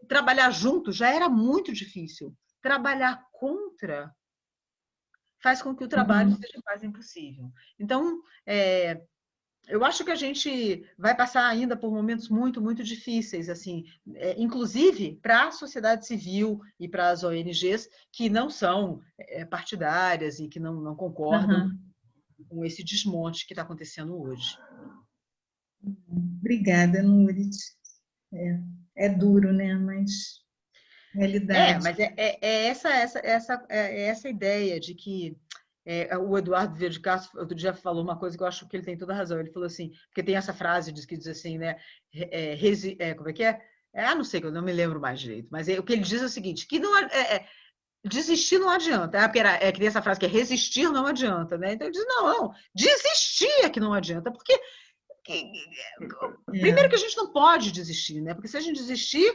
trabalhar junto já era muito difícil. Trabalhar contra faz com que o trabalho seja quase impossível. Então, eu acho que a gente vai passar ainda por momentos muito, muito difíceis, assim, inclusive para a sociedade civil e para as ONGs que não são partidárias e que não concordam com esse desmonte que está acontecendo hoje. Obrigada, Nurit. É duro, né? Mas realidade. Mas essa ideia de que o Eduardo Vieira de Castro outro dia falou uma coisa que eu acho que ele tem toda a razão. Ele falou assim, porque tem essa frase que diz assim, né? Como é que é? Não sei, eu não me lembro mais direito, mas o que ele diz é o seguinte, que não desistir não adianta. Porque que tem essa frase que é resistir não adianta, né? Então ele diz, não, desistir é que não adianta, porque primeiro que a gente não pode desistir, né? Porque se a gente desistir,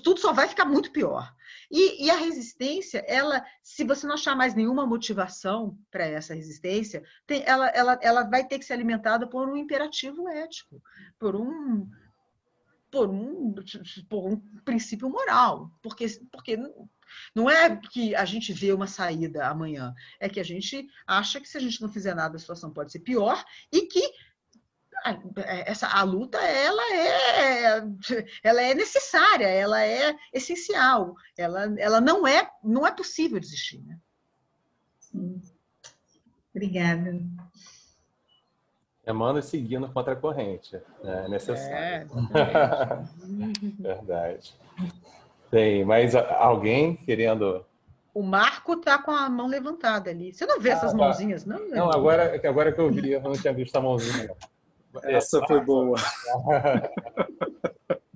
tudo só vai ficar muito pior. E a resistência, se você não achar mais nenhuma motivação para essa resistência, ela vai ter que ser alimentada por um imperativo ético, por um princípio moral, porque não é que a gente vê uma saída amanhã, é que a gente acha que se a gente não fizer nada, a situação pode ser pior e que a luta ela é necessária, ela é essencial, ela não é possível desistir, né? Sim. Obrigada. Remando e seguindo contra a corrente, é necessário. Verdade. Tem mais alguém querendo? O Marco está com a mão levantada ali. Você não vê essas mãozinhas, não? Não, agora que eu vi, eu não tinha visto a mãozinha. Essa foi boa.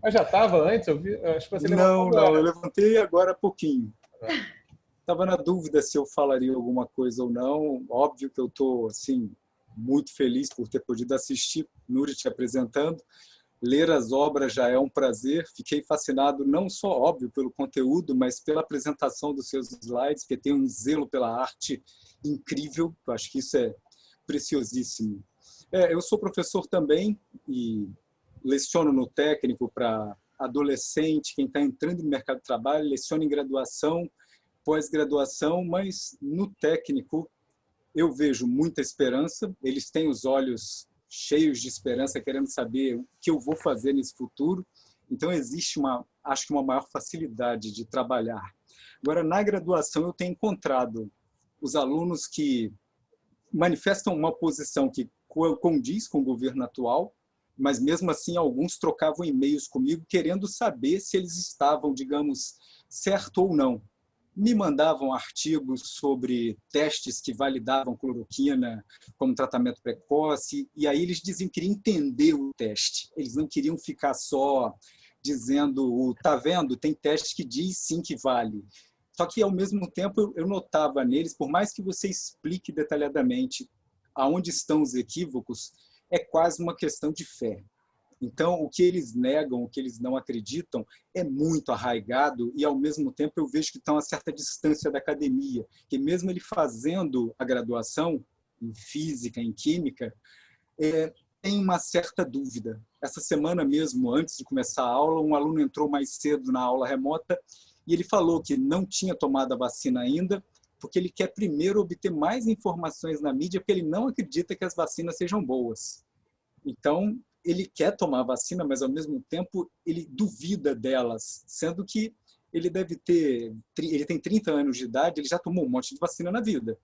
Mas já estava antes? Eu vi, acho que você levantou. Não, eu levantei agora há pouquinho. Estava na dúvida se eu falaria alguma coisa ou não. Óbvio que eu estou assim, muito feliz por ter podido assistir Nurit apresentando. Ler as obras já é um prazer. Fiquei fascinado não só, óbvio, pelo conteúdo, mas pela apresentação dos seus slides, que tem um zelo pela arte incrível. Eu acho que isso é preciosíssimo. Eu sou professor também e leciono no técnico para adolescente, quem está entrando no mercado de trabalho, leciono em graduação, pós-graduação, mas no técnico eu vejo muita esperança. Eles têm os olhos cheios de esperança, querendo saber o que eu vou fazer nesse futuro. Então, existe acho que uma maior facilidade de trabalhar. Agora, na graduação, eu tenho encontrado os alunos que manifestam uma posição que condiz com o governo atual, mas mesmo assim alguns trocavam e-mails comigo querendo saber se eles estavam, digamos, certo ou não. me mandavam artigos sobre testes que validavam cloroquina como tratamento precoce, e aí eles diziam que queriam entender o teste. Eles não queriam ficar só dizendo, tá vendo, tem teste que diz sim que vale. Só que, ao mesmo tempo, eu notava neles, por mais que você explique detalhadamente aonde estão os equívocos, é quase uma questão de fé. Então, o que eles negam, o que eles não acreditam, é muito arraigado e, ao mesmo tempo, eu vejo que estão a certa distância da academia, que mesmo ele fazendo a graduação em física, em química, tem uma certa dúvida. Essa semana mesmo, antes de começar a aula, um aluno entrou mais cedo na aula remota e ele falou que não tinha tomado a vacina ainda, porque ele quer primeiro obter mais informações na mídia, porque ele não acredita que as vacinas sejam boas. Então, ele quer tomar a vacina, mas, ao mesmo tempo, ele duvida delas, sendo que ele tem 30 anos de idade, ele já tomou um monte de vacina na vida.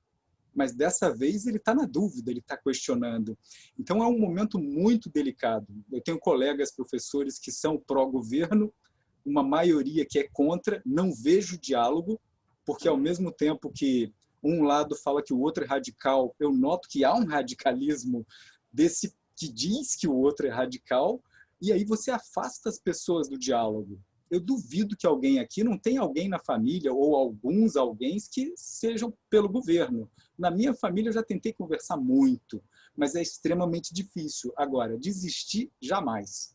Mas, dessa vez, ele está na dúvida, ele está questionando. Então, é um momento muito delicado. Eu tenho colegas professores que são pró-governo, uma maioria que é contra, não vejo diálogo, porque, ao mesmo tempo que um lado fala que o outro é radical, eu noto que há um radicalismo desse que diz que o outro é radical, e aí você afasta as pessoas do diálogo. Eu duvido que alguém aqui não tenha alguém na família, ou alguns que sejam pelo governo. Na minha família eu já tentei conversar muito, mas é extremamente difícil. Agora, desistir, jamais.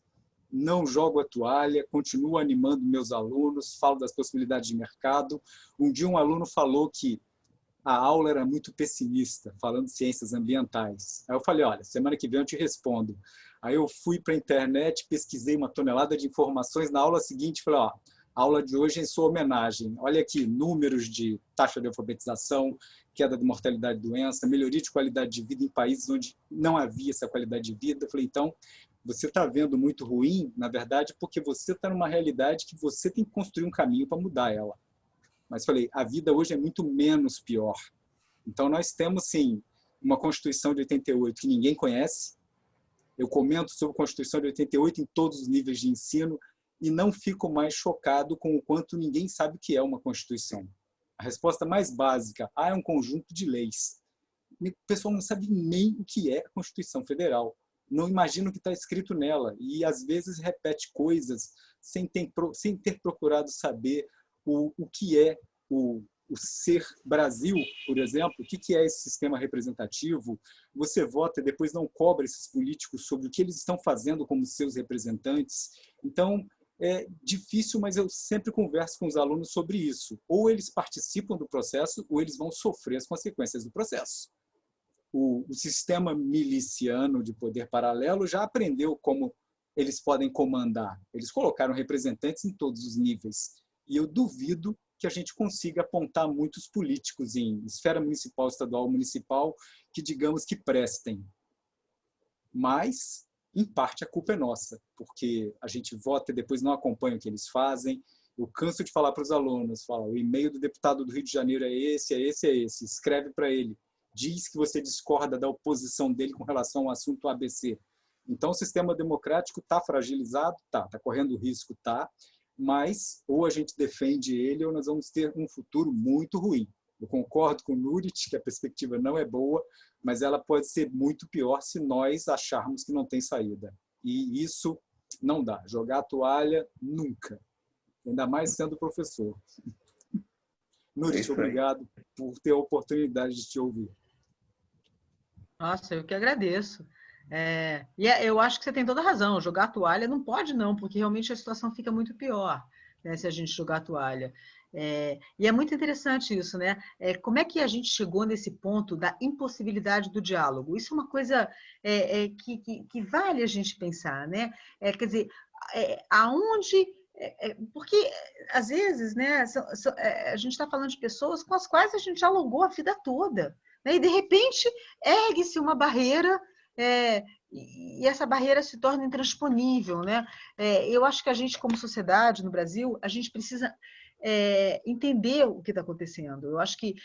Não jogo a toalha, continuo animando meus alunos, falo das possibilidades de mercado. Um dia um aluno falou que a aula era muito pessimista, falando de ciências ambientais. Aí eu falei, olha, semana que vem eu te respondo. Aí eu fui para a internet, pesquisei uma tonelada de informações. Na aula seguinte, falei, ó, a aula de hoje é em sua homenagem. Olha aqui, números de taxa de alfabetização, queda de mortalidade de doença, melhoria de qualidade de vida em países onde não havia essa qualidade de vida. Eu falei, então, você está vendo muito ruim, na verdade, porque você está numa realidade que você tem que construir um caminho para mudar ela. Mas falei, a vida hoje é muito menos pior. Então, nós temos, sim, uma Constituição de 88 que ninguém conhece. Eu comento sobre a Constituição de 88 em todos os níveis de ensino e não fico mais chocado com o quanto ninguém sabe o que é uma Constituição. A resposta mais básica, é um conjunto de leis. O pessoal não sabe nem o que é a Constituição Federal. Não imagina o que está escrito nela. E, às vezes, repete coisas sem ter procurado saber o que é o ser Brasil, por exemplo, o que é esse sistema representativo. Você vota e depois não cobra esses políticos sobre o que eles estão fazendo como seus representantes. Então, é difícil, mas eu sempre converso com os alunos sobre isso. Ou eles participam do processo, ou eles vão sofrer as consequências do processo. O sistema miliciano de poder paralelo já aprendeu como eles podem comandar. Eles colocaram representantes em todos os níveis. E eu duvido que a gente consiga apontar muitos políticos em esfera municipal, estadual, municipal, que digamos que prestem. Mas, em parte, a culpa é nossa, porque a gente vota e depois não acompanha o que eles fazem. Eu canso de falar para os alunos, o e-mail do deputado do Rio de Janeiro é esse, escreve para ele. Diz que você discorda da oposição dele com relação ao assunto ABC. Então, o sistema democrático está fragilizado? Está correndo risco? Está. Mas ou a gente defende ele ou nós vamos ter um futuro muito ruim. Eu concordo com o Nurit que a perspectiva não é boa, mas ela pode ser muito pior se nós acharmos que não tem saída. E isso não dá. Jogar a toalha, nunca. Ainda mais sendo professor. Nurit, obrigado por ter a oportunidade de te ouvir. Nossa, eu que agradeço. Eu acho que você tem toda a razão. Jogar a toalha não pode não, porque realmente a situação fica muito pior, né, se a gente jogar a toalha. E é muito interessante isso, né? Como é que a gente chegou nesse ponto da impossibilidade do diálogo? Isso é uma coisa que vale a gente pensar, né? Quer dizer, aonde... porque, às vezes, né, a gente está falando de pessoas com as quais a gente dialogou a vida toda, né? E, de repente, ergue-se uma barreira... e essa barreira se torna intransponível, né? Eu acho que a gente, como sociedade no Brasil, a gente precisa entender o que está acontecendo. Eu acho que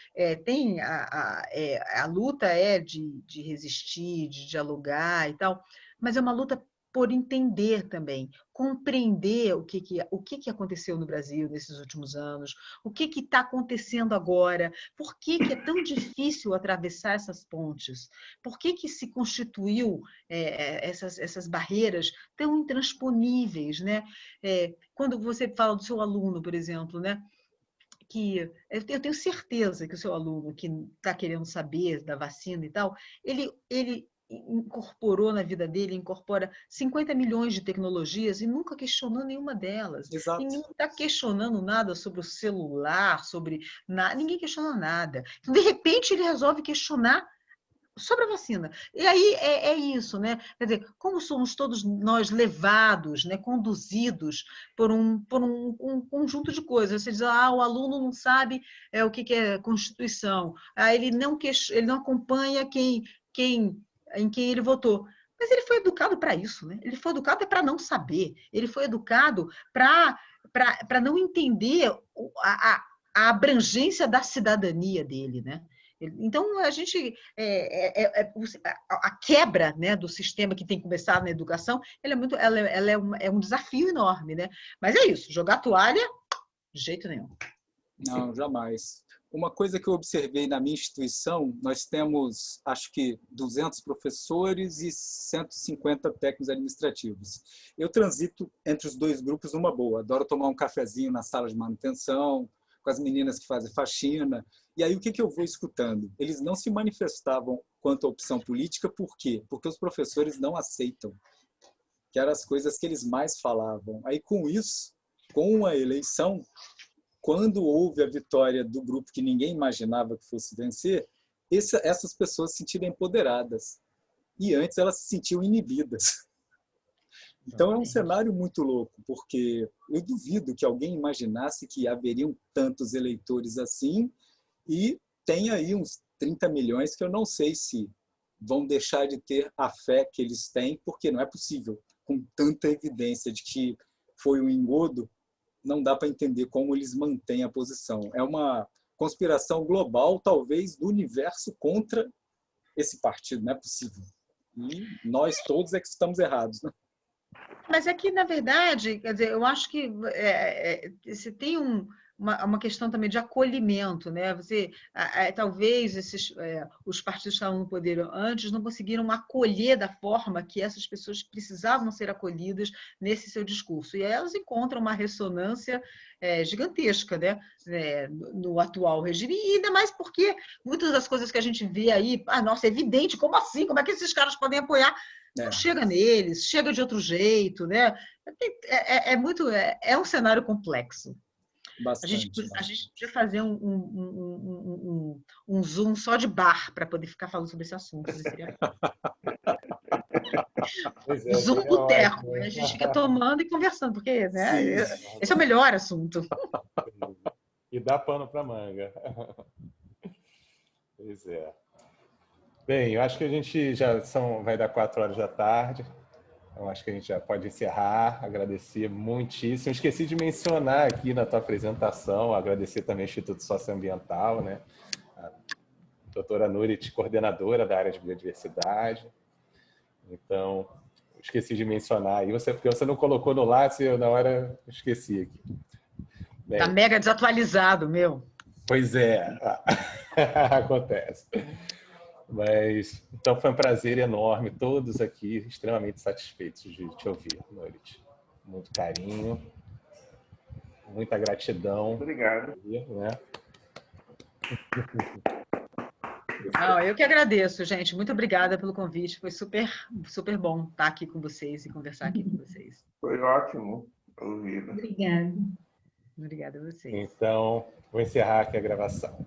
tem a luta de resistir, de dialogar e tal, mas é uma luta por entender também, compreender o que aconteceu no Brasil nesses últimos anos, o que está acontecendo agora, por que é tão difícil atravessar essas pontes, por que se constituiu essas barreiras tão intransponíveis, né? Quando você fala do seu aluno, por exemplo, né? Que eu tenho certeza que o seu aluno que está querendo saber da vacina e tal, ele incorporou na vida dele, incorpora 50 milhões de tecnologias e nunca questionou nenhuma delas. Exato. Ninguém está questionando nada sobre o celular, sobre nada, ninguém questiona nada. Então, de repente, ele resolve questionar sobre a vacina. E aí é isso, né? Quer dizer, como somos todos nós levados, né, conduzidos por um conjunto de coisas. Você diz, o aluno não sabe o que é Constituição, ele não acompanha em quem ele votou. Mas ele foi educado para isso, né? Ele foi educado para não saber, ele foi educado para não entender a abrangência da cidadania dele, né? Então, a gente a quebra, né, do sistema que tem começado na educação, ela é um desafio enorme, né? Mas é isso, jogar toalha, de jeito nenhum. Não, jamais. Uma coisa que eu observei na minha instituição, nós temos, acho que, 200 professores e 150 técnicos administrativos. Eu transito entre os dois grupos numa boa. Adoro tomar um cafezinho na sala de manutenção, com as meninas que fazem faxina. E aí, o que eu vou escutando? Eles não se manifestavam quanto à opção política, por quê? Porque os professores não aceitam, que eram as coisas que eles mais falavam. Aí, com isso, com a eleição, quando houve a vitória do grupo que ninguém imaginava que fosse vencer, essas pessoas se sentiram empoderadas. E antes elas se sentiam inibidas. Então é um cenário muito louco, porque eu duvido que alguém imaginasse que haveriam tantos eleitores assim, e tem aí uns 30 milhões que eu não sei se vão deixar de ter a fé que eles têm, porque não é possível, com tanta evidência de que foi um engodo, não dá para entender como eles mantêm a posição. É uma conspiração global, talvez, do universo contra esse partido, não é possível. E nós todos é que estamos errados, né? Mas é que, na verdade, quer dizer, eu acho que você tem uma questão também de acolhimento, né? Talvez os partidos que estavam no poder antes não conseguiram acolher da forma que essas pessoas precisavam ser acolhidas nesse seu discurso. E aí elas encontram uma ressonância gigantesca, né? No atual regime, e ainda mais porque muitas das coisas que a gente vê aí, nossa, é evidente, como assim? Como é que esses caras podem apoiar? Não chega neles, chega de outro jeito, né? É um cenário complexo. Bastante. A gente podia fazer um Zoom só de bar para poder ficar falando sobre esse assunto. Seria... Zoom boteco. A gente fica tomando e conversando, porque né, esse é o melhor assunto. E dá pano para manga. Pois é. Bem, eu acho que a gente vai dar 4 horas da tarde. Então, acho que a gente já pode encerrar. Agradecer muitíssimo. Esqueci de mencionar aqui na tua apresentação, agradecer também ao Instituto Socioambiental, né? A doutora Nurit, coordenadora da área de biodiversidade. Então, esqueci de mencionar aí, porque você não colocou no lápis, eu na hora esqueci aqui. Está mega desatualizado, meu. Pois é, acontece. Mas, então foi um prazer enorme, todos aqui extremamente satisfeitos de te ouvir, Nurit. Muito carinho, muita gratidão. Obrigado. Né? Não, eu que agradeço, gente. Muito obrigada pelo convite. Foi super, super bom estar aqui com vocês e conversar aqui com vocês. Foi ótimo ouvi-lo. Obrigada. Obrigada a vocês. Então, vou encerrar aqui a gravação.